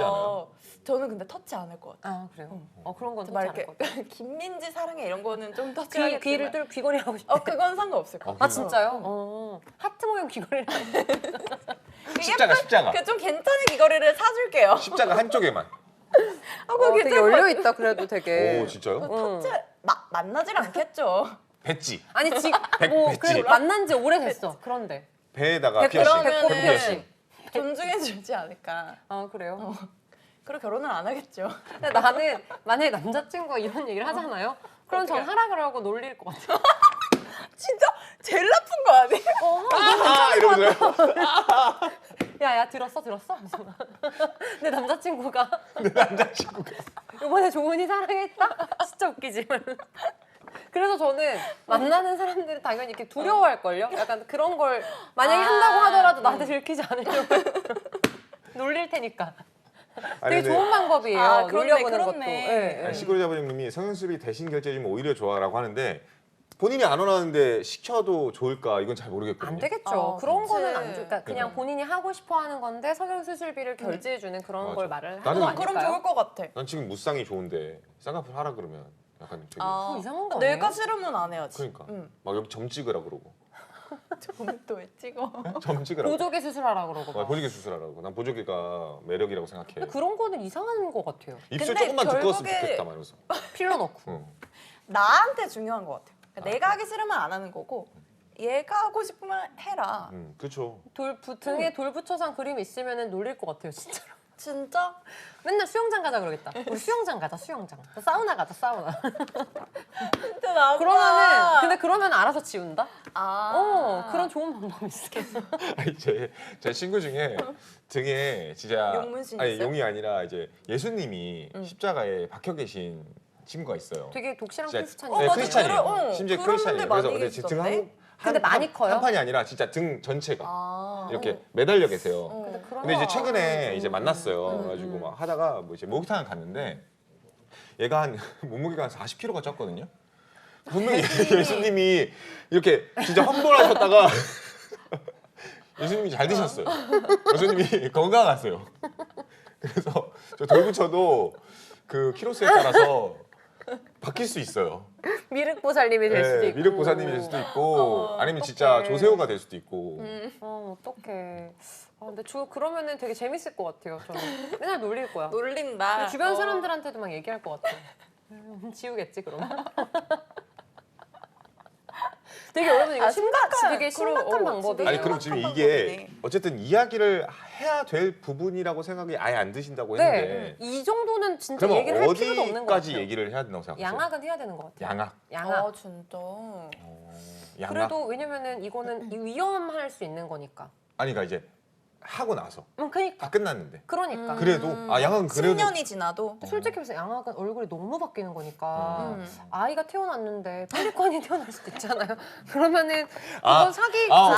않아요? 저는 근데 터치 안 할 것 같아요. 아 그래요? 그런 건 막 터치 이렇게 않을 것 같아. 김민지 사랑해 이런 거는 좀 귀, 터치하겠지만 귀를 뚫 귀걸이 하고 싶대. 그건 상관없을 것 아, 같아요. 아 진짜요? 하트 모양 귀걸이를 십자가. 좀 괜찮은 귀걸이를 사줄게요. 십자가 한쪽에만. 그거 되게 괜찮을 것 열려 있다 그래도 되게. 오 진짜요? 터치 만나질 않겠죠. 배지. 아니 백- 뭐 백지. 그래도 만난 지 오래됐어. 그런데. 배에다가 배꼽, 피어싱. 배꼽 배꼽 피어싱. 피어싱. 존중해주지 않을까. 아 그래요? 그리고 결혼을 안 하겠죠. 근데 나는 만약에 남자친구가 이런 얘기를 하잖아요. 그럼 전 어떡해? 하라 그러고 놀릴 것 같아. 진짜 제일 나쁜 거 아니에요? 아 이러면서요? 야야 들었어? 내 남자친구가 내 남자친구가. 이번에 조은이 사랑했다? 진짜 웃기지. 그래서 저는 만나는 사람들은 당연히 이렇게 두려워할걸요? 약간 그런 걸 만약에 한다고 하더라도 나한테 들키지 않으려고 놀릴 테니까. 아니, 되게 근데 좋은 방법이에요. 아, 그렇네, 놀려보는 것도. 그렇네. 예, 예. 시골 자부님이 성형수술이 대신 결제해주면 오히려 좋아라고 하는데 본인이 안 원하는데 시켜도 좋을까 이건 잘 모르겠거든요. 안 되겠죠. 그런 그치. 거는 안 줘. 그러니까 그냥 그러니까. 본인이 하고 싶어 하는 건데 성형수술비를 결제해주는 그런 맞아. 걸 말을 나는- 하는 거 아닐까요? 그럼 좋을 것 같아. 난 지금 무쌍이 좋은데 쌍꺼풀 하라 그러면 약간 되게 그거 이상한 거 아니에요? 내가 싫으면 안 해야지. 그러니까 응. 막 여기 점 찍으라 그러고 또왜 찍어? 점 찍으라고. 보조개 수술하라 그러고 막. 보조개 수술하라고. 난 보조개가 매력이라고 생각해. 근데 그런 거는 이상한 거 같아요. 입술 근데 조금만 두꺼웠으면 결국에- 좋겠다 말면서. 필러 넣고. 응. 나한테 중요한 것 같아요. 그러니까 내가 하기 싫으면 안 하는 거고 얘가 하고 싶으면 해라. 그렇죠. 등에 돌 붙여서 한 그림 있으면 놀릴 것 같아요, 진짜로. 진짜? 맨날 수영장 가자 그러겠다. 우리 수영장 가자, 수영장. 사우나 가자, 사우나. 진짜 나 근데 그러면 알아서 지운다? 그런 좋은 방법이 있어. 아니 제 친구 중에 등에 진짜 용문신 아니 있어요? 용이 아니라 이제 예수님이 십자가에 박혀 계신 친구가 있어요. 되게 독실한 진짜- 크리스찬이에요. 네, 맞아. 크리스찬이에요. 심지어 그런 분들 크리스찬이에요. 많이 그래서 근데 지금 계시던데? 근데 많이 커요? 한 판이 아니라 진짜 등 전체가 아. 이렇게 매달려 계세요. 근데 그런 근데 이제 거- 최근에 이제 만났어요. 그래가지고 막 하다가 뭐 이제 목욕탕을 갔는데 얘가 한 몸무게가 한 40kg가 쪘거든요. 분명히 예수님이 이렇게 진짜 환복하셨다가 예수님이 잘 드셨어요. 예수님이 건강하세요. 그래서 저 돌부처도 그 키로수에 따라서 바뀔 수 있어요. 미륵보살님이 될 수도 있고. 미륵보사님이 될 수도 있고 아니면 진짜 어떡해. 조세호가 될 수도 있고. 어떡해. 근데 그러면은 되게 재밌을 것 같아요. 저는 맨날 놀릴 거야. 놀린다. 주변 사람들한테도 막 얘기할 것 같아. 지우겠지 그러면. 되게 여러분 이거 되게 심각한 방법이에요. 아니 그럼 지금 심각한 이게 방법이네. 어쨌든 이야기를 해야 될 부분이라고 생각이 아예 안 드신다고 했는데 네, 이 정도는 진짜 그러면 얘기를 할 필요도 없는 것 어디까지 같아요. 얘기를 해야 된다고 생각하세요? 양악은 해야 되는 것 같아요. 양악. 양악. 진짜. 양악. 그래도 왜냐면은 이거는 위험할 수 있는 거니까. 아니 그러니까 이제 하고 나서 그러니까. 다 끝났는데 그러니까. 그래도 양악은 그래도 10년이 지나도. 솔직히 말해서 양악은 얼굴이 너무 바뀌는 거니까 음. 아이가 태어났는데 펠리컨이 태어날 수도 있잖아요. 그러면은 아, 이건 진짜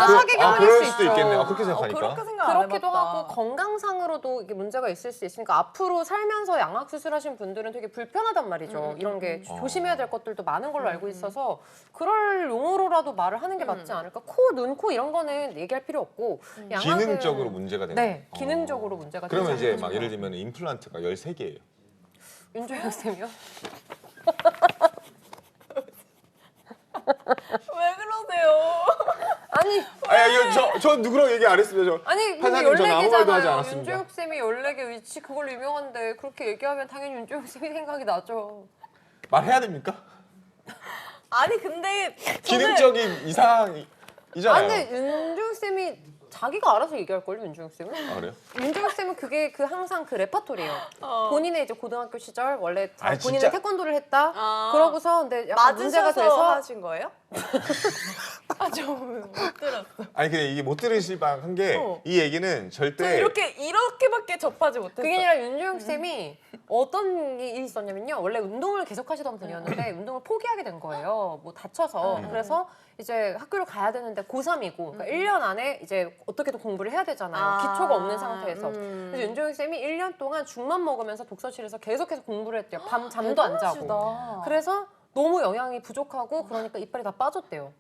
사기 결혼일 그럴 수 수도 있죠. 있겠네요. 그렇게 생각하니까. 그렇게 생각 안 그렇기도 해봤다. 하고 건강상으로도 이게 문제가 있을 수 있으니까 앞으로 살면서 양악 수술하신 분들은 되게 불편하단 말이죠. 이런 게 조심해야 될 것들도 많은 걸로 알고 있어서 그럴 용어로라도 말을 하는 게 맞지 않을까? 코, 눈, 코 이런 거는 얘기할 필요 없고 양악은 기능적으로 문제가 되는 네, 기능적으로 문제가 그러면 되지 이제 않을까 막 예를 들면 임플란트가 13개예요. 윤조영 쌤이요? 왜 그러세요? 아니 아니 저 누구랑 얘기 안 했습니다. 저 아니 근데 판사님 저는 아무 말도 하지 14개잖아요. 않았습니다. 윤조영 쌤이 14개 위치 그걸로 유명한데 그렇게 얘기하면 당연히 윤조영 쌤이 생각이 나죠. 말해야 됩니까? 아니 근데 기능적인 이상이잖아요. 근데 윤조영 쌤이 자기가 알아서 얘기할 걸요, 윤조영 쌤은? 아, 그래요? 윤조영 쌤은 그게 항상 그 레파토리예요. 본인의 이제 고등학교 시절 원래 아니, 본인은 진짜. 태권도를 했다. 그러고서 근데 약간 문제가 맞으셔서 돼서 하신 거예요? 못 들었어. 아니 근데 이게 못 들으실 만한 게 이 얘기는 저 절대 이렇게밖에 접하지 못했어. 그게 아니라 윤주영 쌤이 어떤 일이 있었냐면요. 원래 운동을 계속 하시던 분이었는데 운동을 포기하게 된 거예요. 뭐 다쳐서. 그래서 이제 학교를 가야 되는데 고3이고 그러니까 1년 안에 이제 어떻게든 공부를 해야 되잖아요. 기초가 없는 상태에서. 그래서 윤주영 쌤이 1년 동안 죽만 먹으면서 독서실에서 계속해서 공부를 했대요. 밤 잠도 안 자고. 대단하시다. 그래서 너무 영양이 부족하고 그러니까 이빨이 다 빠졌대요.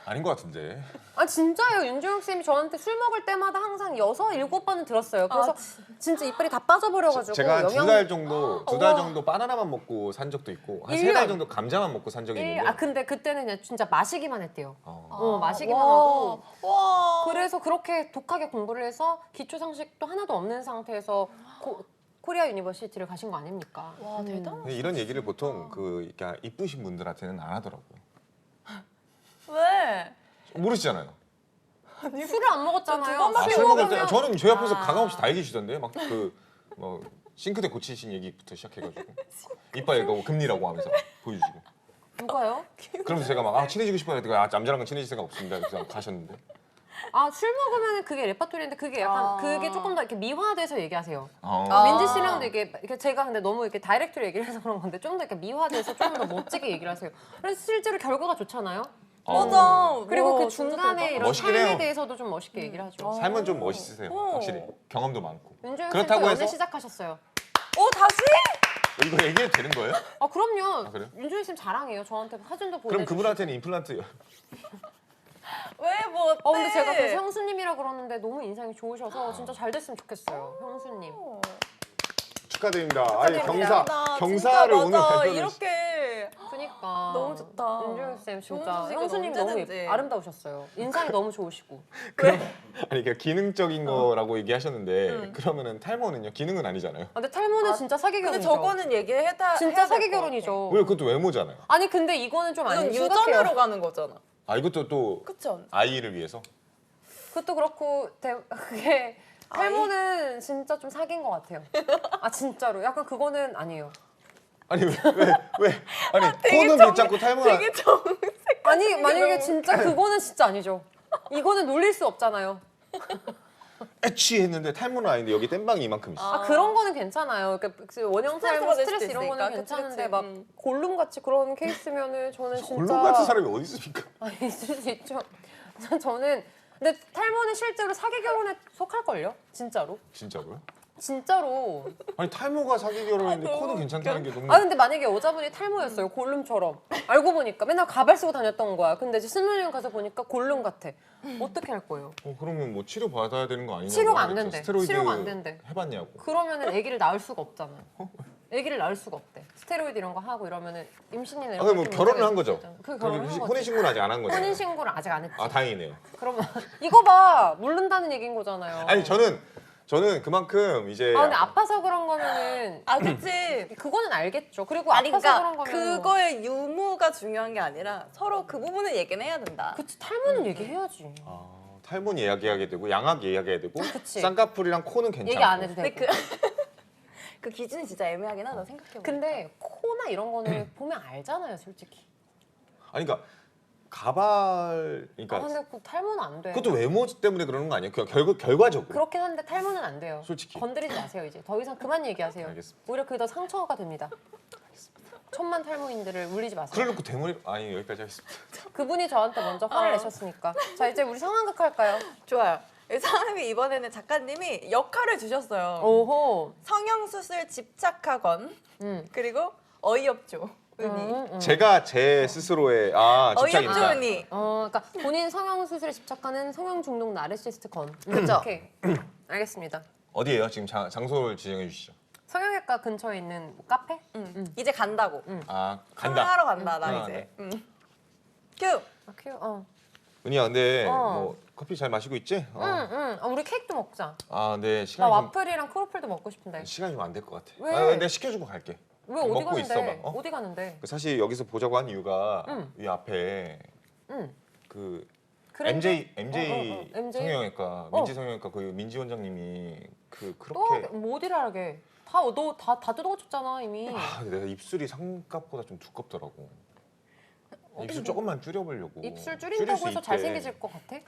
아닌 것 같은데. 아 진짜요. 윤주영 쌤이 저한테 술 먹을 때마다 항상 6, 7번은 들었어요. 그래서 진짜 이빨이 다 빠져버려가지고 제가 한 영양... 2달 정도 두 달 우와. 정도 바나나만 먹고 산 적도 있고 한 3달 1년. 정도 감자만 먹고 산 적이 있는데. 아 근데 그때는 그냥 진짜 마시기만 했대요. 어. 마시기만 와. 하고 와. 그래서 그렇게 독하게 공부를 해서 기초 상식도 하나도 없는 상태에서 코리아 유니버시티를 가신 거 아닙니까? 와 대단. 근데 이런 얘기를 보통 그 그러니까 이쁘신 분들한테는 안 하더라고요. 왜? 모르시잖아요. 술을 안 먹었잖아요. 두 번밖에 술 먹을 때 먹으면- 저는 저희 앞에서 아. 가감없이 다 얘기해주던데 막 그 뭐 싱크대 고치신 얘기부터 시작해가지고 이빨 이거 금리라고 하면서 보여주시고 누가요? 그러면서 제가 막 친해지고 싶어요. 그러니까 남자랑은 친해질 생각 없습니다. 그래서 가셨는데 아 술 먹으면 그게 레파토리인데 그게 약간 아. 그게 조금 더 이렇게 미화돼서 얘기하세요. 아. 민지 씨랑도 이게 제가 근데 너무 이렇게 다이렉트로 얘기를 해서 그런 건데 좀 더 이렇게 미화돼서 좀 더 멋지게 얘기를 하세요. 그래서 실제로 결과가 좋잖아요. 맞아. 그리고 와, 그 진짜 중간에 대단하다. 이런 멋있긴 삶에 해요. 대해서도 좀 멋있게 얘기를 하죠. 삶은 좀 멋있으세요. 확실히 경험도 많고. 윤주영 그렇다고 쌤도 연애 해서- 시작하셨어요. 다시? 이거 얘기해도 되는 거예요? 아 그럼요. 아, 그래요? 윤주영 쌤 자랑해요. 저한테 사진도 보내주시고. 그럼 그분한테는 임플란트 왜 뭐? 근데 제가 그래서 형수님이라 그러는데 너무 인상이 좋으셔서 진짜 잘 됐으면 좋겠어요. 형수님. 축하드립니다. 아니 축하드립니다. 경사를 오늘 맞아. 발표를 이렇게 그니까 너무 좋다. 윤주영 쌤 진짜 좋은 소식은 형수님 너무 언제든지. 아름다우셨어요. 인상이 너무 좋으시고. 아니 그러니까 기능적인 거라고 얘기하셨는데 그러면은 탈모는요? 기능은 아니잖아요. 근데 탈모는 진짜 사기 근데 결혼이죠. 저거는 얘기해다. 진짜 사기 결혼이죠. 왜 그것도 외모잖아요. 아니 근데 이거는 좀 이건 아니 유전으로 가는 거잖아. 아 이것도 또 그쵸? 아이를 위해서. 그것도 그렇고 그게 탈모는 진짜 좀 사기인 것 같아요. 아 진짜로 약간 그거는 아니에요. 아니 왜 아니 코는 괜찮고 탈모는 되게 정색. 아니 만약에 진짜 그거는 진짜 아니죠. 이거는 놀릴 수 없잖아요. 애취 했는데 탈모는 아닌데 여기 땜방이 이만큼 있어. 아 그런 거는 괜찮아요. 그러니까 그 원형 탈모 스트레스가 될 스트레스 수도 이런 거는 있으니까. 그치, 괜찮은데 그치. 막 골룸 같이 그런 케이스면은 저는 진짜 골룸 같은 사람이 어디 있습니까? 아 있을 수 있죠. 저는 근데 탈모는 실제로 사기 결혼에 속할 걸요? 진짜로? 진짜로요? 진짜로. 아니 탈모가 사기 결혼인데 코는 괜찮다는 게 너무. 아 근데 만약에 여자분이 탈모였어요. 골룸처럼. 알고 보니까 맨날 가발 쓰고 다녔던 거야. 근데 이제 신혼여행 가서 보니까 골룸 같아. 어떻게 할 거예요? 그러면 뭐 치료 받아야 되는 거 아니냐고. 치료가 안 하겠죠. 된대. 스테로이드 치료가 안 된대. 해봤냐고. 그러면은 아기를 낳을 수가 없잖아요. 아기를 낳을 수가 없대. 스테로이드 이런 거 하고 이러면은 임신이나 이런 아, 뭐 좀 결혼을 문제가 한 거죠? 있을 수 있잖아요. 그 결혼을 한 거지. 혼인 신고는 아직 안 한 거죠. 혼인 신고를 아직 안 했지. 아 다행이네요. 그러면 이거 봐 모른다는 얘기인 거잖아요. 아니 저는 그만큼 이제 아 근데 아파서 그런 거면은 아 그치. 그거는 알겠죠. 그리고 아니 아파서 그런 그러니까 거면 그거의 유무가 중요한 게 아니라 서로 그 부분을 얘기는 해야 된다. 그치 탈모는 얘기해야지. 탈모는 예약해야 되고 양악 예약해야 되고 그치. 쌍꺼풀이랑 코는 괜찮고. 얘기 안 해도 근데 되고. 그 기준이 진짜 애매하긴 하다 생각해보니까. 근데 코나 이런 거는 보면 알잖아요, 솔직히. 아니 그러니까 가발 그러니까 근데 그 탈모는 안 돼. 그것도 외모 때문에 그러는 거 아니에요? 그냥 결과적으로. 그렇긴 한데 탈모는 안 돼요. 솔직히. 건드리지 마세요 이제. 더 이상 그만 얘기하세요. 알겠습니다. 오히려 그게 더 상처가 됩니다. 천만 탈모인들을 울리지 마세요. 그래놓고 대머리 아니 여기까지 하겠습니다. 그분이 저한테 먼저 화를 내셨으니까. 자 이제 우리 상황극 할까요? 좋아요. 이 사람이 이번에는 작가님이 역할을 주셨어요. 오호. 성형수술 집착하건 그리고 어이없죠. 은희. 제가 제 스스로의 집착입니다. 어이없죠 은희. 그러니까 본인 성형 수술에 집착하는 성형 중독 나르시스트 건. 그쵸. 오케이. 알겠습니다. 어디예요? 지금 장소를 지정해 주시죠. 성형외과 근처에 있는 뭐 카페? 이제 간다고. 간다. 하러 간다 나 아, 이제. 네. 큐. 아 귀여워. 은희야, 근데 어. 뭐 커피 잘 마시고 있지? 응. 우리 케이크도 먹자. 근데 나 시간이 좀 와플이랑 크로플도 먹고 싶은데. 시간이 좀 안 될 것 같아. 왜? 내가 시켜주고 갈게. 왜 어디 먹고 가는데? 있어봐. 어디 가는데? 사실 여기서 보자고 한 이유가 응. 이 앞에 응. 그 그랬는데? MJ MJ? 성형외과 민지 성형외과 그 민지 원장님이 또 그렇게 뭐 어디를 하게? 다 뜯어고쳤잖아 이미. 내가 입술이 상값보다 좀 두껍더라고. 입술 조금만 줄여보려고. 입술 줄일 줄인다고 수 해서 있게. 잘생겨질 것 같아?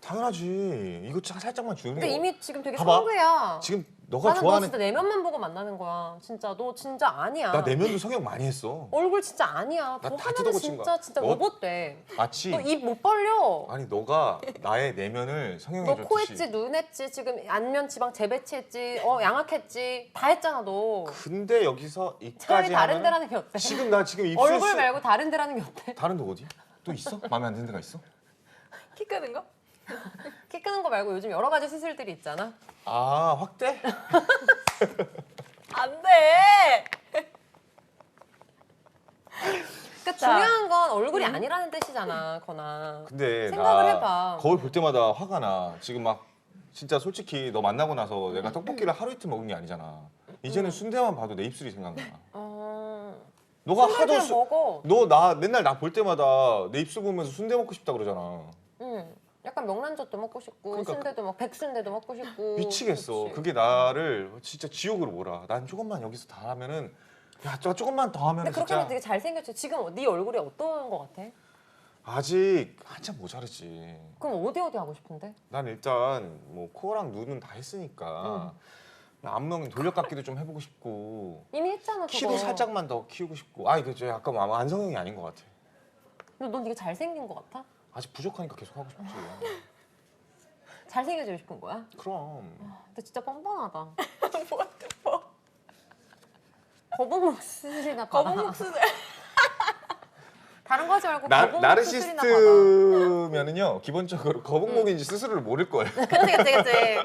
당연하지. 이거 살짝만 줄이는 근데 거. 이미 지금 되게 봐봐. 성우야. 지금 너가 나는 너 좋아하는 진짜 내면만 보고 만나는 거야. 진짜 너 진짜 아니야. 나 내면도 성형 많이 했어. 얼굴 진짜 아니야. 나 더 다 하면은 뜯어고친 진짜 거야. 진짜 너- 로봇 돼. 마치 너 입 못 벌려. 아니 너가 나의 내면을 너 성형해줬듯이. 코 했지, 눈 했지, 지금 안면 지방 재배치했지, 양악했지, 다 했잖아 너. 근데 여기서 차라리 이까지 다른 하면 데 하는 게 어때? 지금 나 지금 입술 얼굴 말고 다른 데 하는 게 어때? 다른 데 어디? 또 있어? 마음에 안 드는 데가 있어? 키 크는 거? 키 크는 거 말고 요즘 여러 가지 수술들이 있잖아. 아 확대? 안 돼. 그러니까 중요한 건 얼굴이 아니라는 뜻이잖아, 거나. 근데 생각을 나 해봐. 거울 볼 때마다 화가 나. 지금 막 진짜 솔직히 너 만나고 나서 내가 떡볶이를 하루 이틀 먹은 게 아니잖아. 이제는 순대만 봐도 내 입술이 생각나. 너가 하도 순대를 먹어. 너 나 맨날 나 볼 때마다 내 입술 보면서 순대 먹고 싶다 그러잖아. 응. 약간 명란젓도 먹고 싶고 그러니까 순대도 막 백순대도 먹고 싶고. 미치겠어. 그치. 그게 나를 진짜 지옥으로 몰아. 난 조금만 여기서 다 하면은 야, 저 조금만 더 하면 근데 그렇게 진짜 하면 되게 잘생겼지. 지금 네 얼굴이 어떤 거 같아? 아직 한참 모자르지. 그럼 어디 하고 싶은데? 난 일단 뭐 코랑 눈은 다 했으니까 안면 돌려깎기도 좀 해보고 싶고 이미 했잖아 그거. 키도 살짝만 더 키우고 싶고. 아니 그저 약간 안성형이 아닌 것 같아. 근데 넌 되게 잘생긴 거 같아? 아직 부족하니까 계속 하고 싶지. 잘생겨지고 싶은 거야? 그럼. 근데 진짜 뻔뻔하다. 뭐? 거북목 수술이나 받아. 거북목 수술. 다른 거 하지 말고 거북목 수술이나 받아. 나르시스트면은요 기본적으로 거북목인지 스스로를 모를 거예요. 그치.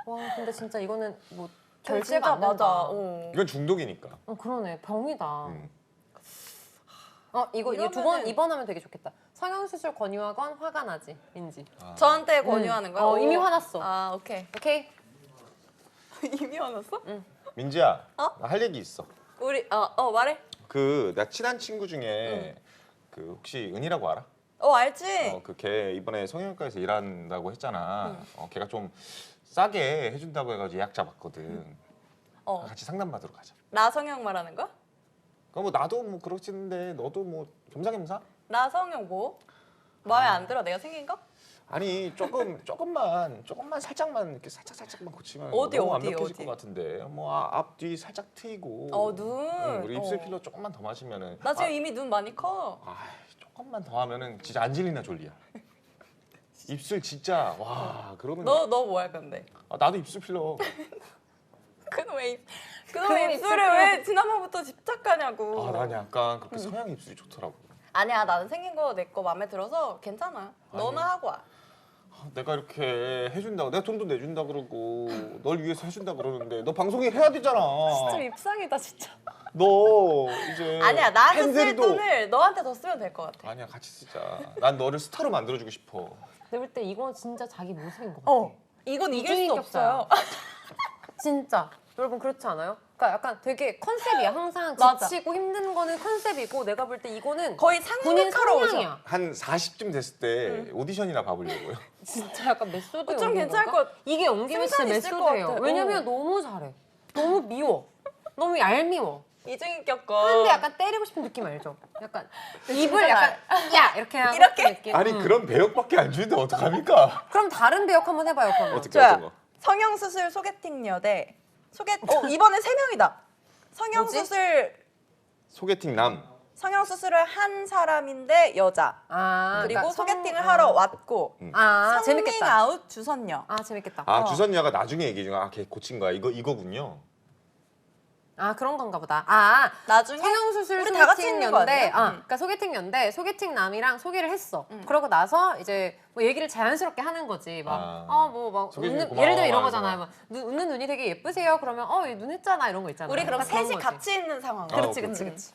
와 근데 진짜 이거는 뭐 결제가 안 된다. 맞아. 이건 중독이니까. 그러네 병이다. 음. 이거 두 번 이러면은- 2번 하면 되게 좋겠다. 성형수술 권유하건 화가 나지 인지. 아. 저한테 권유하는 거야? 이미 오. 화났어. 아 오케이. 오케이. 이미 화났어? 민지야, 어? 나 할 얘기 있어. 우리 말해. 그 나 친한 친구 중에 그 혹시 은이라고 알아? 알지. 그 걔 이번에 성형외과에서 일한다고 했잖아. 걔가 좀 싸게 해준다고 해가지고 예약 잡았거든. 같이 상담 받으러 가자. 나 성형 말하는 거야? 그럼 뭐 나도 뭐 그렇지는데 너도 뭐 겸사겸사? 나 성형 뭐? 마음에 안 들어? 내가 생긴 거? 아니 조금만 살짝만 이렇게 살짝만 고치면 어디, 너무 어디, 완벽해질 어디? 것 같은데 뭐 앞뒤 살짝 트이고 눈. 우리 입술 필러 조금만 더 마시면은 나 지금 이미 눈 많이 커. 조금만 더 하면은 진짜 안젤리나 졸리야. 입술 진짜 와 그러면 너 뭐 할 건데? 나도 입술 필러. 그놈의 그놈의 입술을 왜 지난번부터 집착하냐고. 난 약간 그렇게 서양 입술이 좋더라고. 아니야, 나는 생긴 거 내 거 마음에 들어서 괜찮아. 너나 하고 와. 내가 이렇게 해준다고 내가 돈도 내준다 그러고 널 위해서 해준다 그러는데 너 방송에 해야 되잖아. 진짜 밉상이다 진짜. 너 이제 아니야, 나한테 쓸 팬들도- 돈을 너한테 더 쓰면 될 것 같아. 아니야 같이 쓰자. 난 너를 스타로 만들어주고 싶어. 내가 볼 때 이건 진짜 자기 모습인 것 같아. 이건 이길 수 이중인격자야. 없어요. 진짜. 여러분 그렇지 않아요? 그러니까 약간 되게 컨셉이야. 항상 맞아. 지치고 힘든 거는 컨셉이고 내가 볼 때 이거는 거의 본인 상상하러 오죠. 성향이야. 한 40쯤 됐을 때 오디션이나 봐보려고요. 진짜 약간 메소드 좀 괜찮을 것 같아. 이게 엉김이 진짜 승산 있을 것 메소드예요. 같아. 왜냐면 너무 잘해. 너무 미워. 너무 얄미워. 이중인격 거. 근데 약간 때리고 싶은 느낌 알죠? 약간 입을 진짜 약간 야 이렇게 하고 이렇게? 싶은 느낌. 아니 그런 배역밖에 안 주는데 어떡합니까? 그럼 다른 배역 한번 해봐요. 그러면. 어떻게 좋아요. 어떤 거? 성형수술 소개팅 여대. 이번에 3명이다. 성형수술 소개팅 남. 성형수술을 한 사람인데 여자. 그리고 그러니까 소개팅을 하러 왔고. 아 성밍 재밌겠다. 아웃 주선녀. 아 재밌겠다. 주선녀가 나중에 얘기 중에 걔 고친 거야. 이거군요. 그런 건가 보다. 나중에 성형수술 우리 다 같이 소개팅 있는 거 연대. 아니에요? 그러니까 소개팅 연대 소개팅 남이랑 소개를 했어. 그러고 나서 이제 뭐 얘기를 자연스럽게 하는 거지. 막 소개 웃는 중에 예를 들면 이런 고마워 거잖아요. 막 웃는 눈이 되게 예쁘세요. 그러면 눈 했잖아 이런 거 있잖아. 우리 그럼 그런 셋이 거지. 같이 있는 상황. 그렇지, 오케이, 그렇지, 오케이. 그렇지.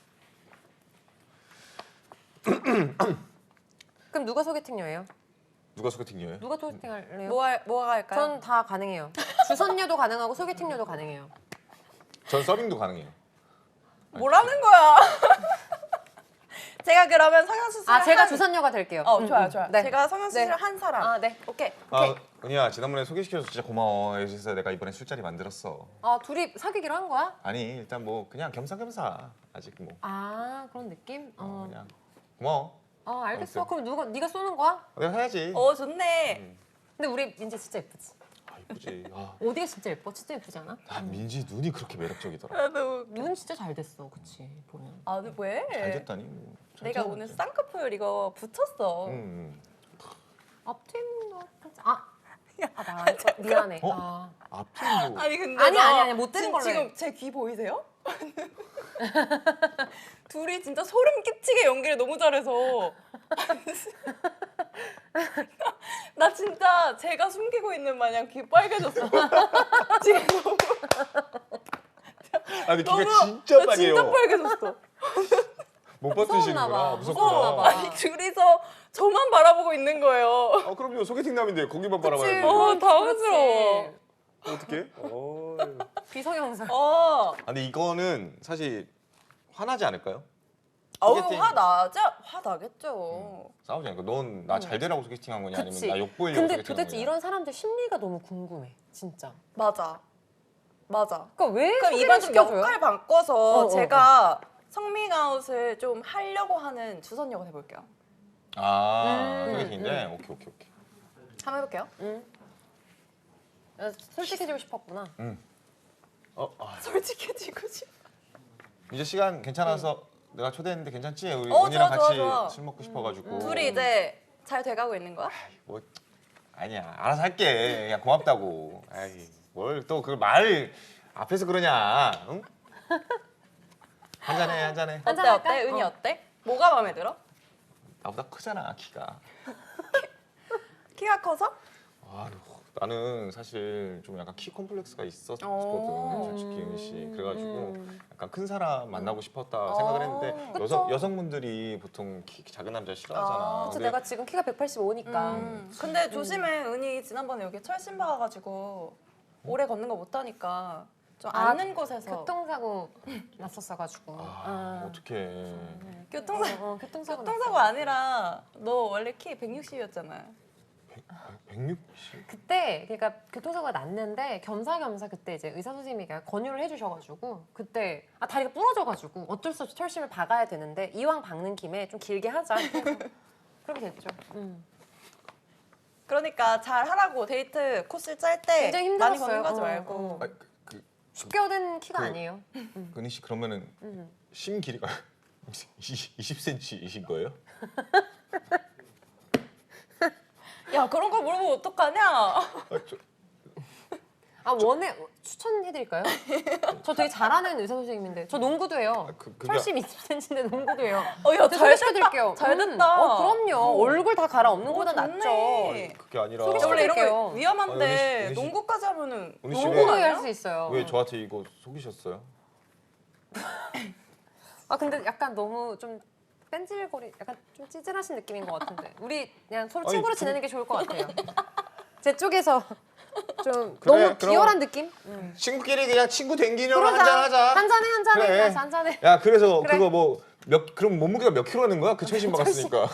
그럼 누가 소개팅녀예요? 누가 소개팅녀예요? 누가 소개팅할래요? 뭐가 할까요? 전 다 가능해요. 주선녀도 가능하고 소개팅녀도 가능해요. 전 서빙도 가능해요. 뭐라는 거야? 제가 그러면 성형수술 아 제가 조산녀가 될게요. 좋아요 좋아요. 네. 제가 성형수술 네. 한 사람. 아 네. 오케이. 아, 은희야 지난번에 소개시켜줘서 진짜 고마워. 그래서 내가 이번에 술자리 만들었어. 아 둘이 사귀기로 한 거야? 아니 일단 뭐 그냥 겸사겸사 아직 뭐 아 그런 느낌? 그냥 고마워. 알겠어. 아무튼. 그럼 네가 쏘는 거야? 내가 해야지. 좋네. 근데 우리 민지 진짜 예쁘지? 아 이쁘지. 어디가 진짜 예뻐? 진짜 예쁘지 않아? 민지 눈이 그렇게 매력적이더라. 나도. 눈 진짜 잘 됐어, 그치? 보면. 아, 근데 왜? 잘 됐다니. 뭐. 잘 내가 태어났지. 오늘 쌍꺼풀 이거 붙였어. 앞팀도 나 미안해. 어? 앞뒤로. 아니 근데 아니, 못 되는 걸로 해. 지금 제 귀 보이세요? 둘이 진짜 소름 끼치게 연기를 너무 잘해서 나 진짜 제가 숨기고 있는 마냥 귀 빨개졌어. 지금 너무 아니 귀가 너무 진짜 나 빨개요. 진짜 빨개졌어. 못 무서웠나 버티시는구나. 봐. 무섭구나. 무서웠나 봐. 아니 둘이서 저만 바라보고 있는 거예요. 그럼요. 소개팅 남인데 거기만 그치? 바라봐야지. 당황스러워. 어떻게? 비성형사. 근데 이거는 사실 화나지 않을까요? 아우 소개팅. 화 나겠죠. 싸우지 않을까? 넌 나 잘 되라고 소개팅한 거냐 그치. 아니면 나 욕보이려고 근데 소개팅한 도대체 거냐? 이런 사람들 심리가 너무 궁금해, 진짜. 맞아. 그러니까 왜 그럼 소개를 이번 좀 시켜줘요? 역할 바꿔서 어. 제가 성밍아웃을 좀 하려고 하는 주선역을 해볼게요. 소개팅인데? 오케이. 한번 해볼게요. 솔직해지고 싶었구나. 솔직해지고 싶어. 이제 시간 괜찮아서 내가 초대했는데 괜찮지? 우리 좋아, 은희랑 같이 좋아. 술 먹고 싶어가지고. 둘이 이제 잘 돼가고 있는 거야? 뭐 아니야 알아서 할게. 그냥 고맙다고. 아이 뭘 또 그 말 앞에서 그러냐? 응? 한잔해. 어때 한잔할까? 어때? 은희 어때? 뭐가 마음에 들어? 나보다 크잖아 키가. 키가 커서? 나는 사실 좀 약간 키 콤플렉스가 있었거든 솔직히 은희 씨. 그래가지고 약간 큰 사람 만나고 싶었다 생각을 했는데 그쵸. 여성분들이 보통 키 작은 남자 싫어하잖아. 그치, 근데 내가 지금 키가 185니까. 근데 조심해. 은희 지난번에 여기 철심 박아가지고 오래 걷는 거 못하니까 좀 앉는 곳에서 교통사고 났었어가지고. 어떡해. 교통사고 교통사고 아니라 너 원래 키 160이었잖아. 160? 그때 그러니까 교통사고가 났는데 겸사겸사 그때 이제 의사 선생님이 권유를 해주셔가지고 그때 다리가 부러져가지고 어쩔 수 없이 철심을 박아야 되는데 이왕 박는 김에 좀 길게 하자. 그렇게 됐죠. 그러니까 잘 하라고 데이트 코스를 짤 때 굉장히 많이 힘들었어요. 걷는 거지 말고. 쉽게 얻은 키가 그- 아니에요. 은희 씨 그러면은 심 길이가 20cm이신 거예요? 야 그런 거 물어보면 어떡하냐? 추천해드릴까요? 저 되게 잘하는 의사 선생님인데 저 농구도 해요. 철심 20cm인데 농구도 해요. 야 잘 소개시켜드릴게요. 잘 됐다. 그럼요. 얼굴 다 갈아엎는 것보다 좋네. 낫죠. 그게 아니라 소개시켜- 원래 이런 거 드릴게요. 위험한데 은희 씨. 농구까지 하면은 은희 씨 농구도 왜- 할 수 있어요. 왜 저한테 이거 속이셨어요? 근데 약간 너무 좀 뺀질거리, 약간 좀 찌질하신 느낌인 것 같은데 우리 그냥 서로 아니, 친구로 지내는 게 좋을 것 같아요. 제 쪽에서 좀 그래, 너무 그럼. 비열한 느낌? 친구끼리 그냥 친구 된 기념으로 그러자. 한잔하자. 한잔해. 그래. 알았어, 한잔해. 야 그래서 그래. 그거 뭐 그럼 몸무게가 몇 킬로 하는 거야? 그 철심 박았으니까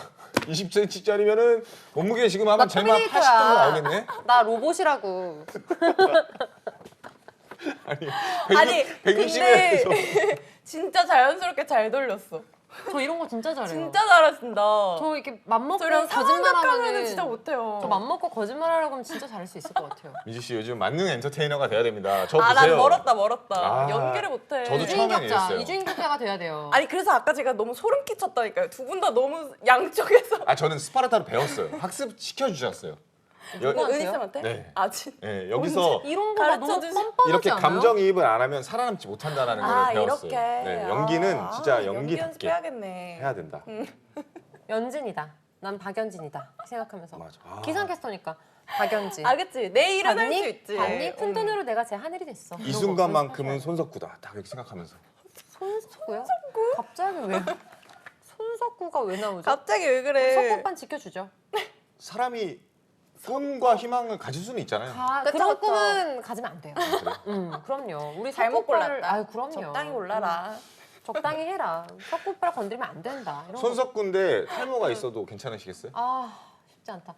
20cm짜리면은 몸무게 지금 아마 나 제일 많아 80 정도 터미네이터야. 나오겠네. 나 로봇이라고. 아니 160에서 근데 진짜 자연스럽게 잘 돌렸어. 저 이런 거 진짜 잘해요. 진짜 잘하신다. 저 이렇게 맘먹고 저런 상황극하면은 거짓말하면은 진짜 못해요. 저 맘먹고 거짓말하려고 하면 진짜 잘할 수 있을 것 같아요. 민지 씨 요즘 만능 엔터테이너가 돼야 됩니다. 저 난 보세요. 멀었다. 아, 연기를 못해. 저도 처음엔 이주인격자, 이랬어요. 이주인격자가 돼야 돼요. 아니 그래서 아까 제가 너무 소름 끼쳤다니까요. 두 분 다 너무 양쪽에서. 저는 스파르타로 배웠어요. 학습 시켜주셨어요. 누구한테요? 은희 쌤한테? 네. 진짜. 네, 여기서 이런 거가 너무 가르쳐주시- 뻔뻔하지 이렇게 않아요? 감정이입을 안 하면 살아남지 못한다는 걸 배웠어요. 이렇게. 네, 연기는 진짜 연기 연기답게 연습해야겠네. 해야 된다. 연진이다. 난 박연진이다 생각하면서. 맞아. 기상캐스터니까 박연진. 그치. 내 일은 할 수 있지. 봤니? 큰 돈으로 내가 제 하늘이 됐어. 이 순간만큼은 손석구다. 딱 이렇게 생각하면서. 손석구요? 갑자기 왜? 손석구가 왜 나오죠? 갑자기 왜 그래? 석구pan 지켜주죠. 사람이 꿈과 희망을 가질 수는 있잖아요. 그쵸, 그런 그쵸. 꿈은 가지면 안 돼요. 그럼요. 우리 잘못 석구빠를- 골랐다. 아유, 그럼요. 적당히 골라라. 적당히 해라. 석구 오빠를 건드리면 안 된다. 이런 거. 손석구인데 탈모가 있어도 괜찮으시겠어요? 아 쉽지 않다.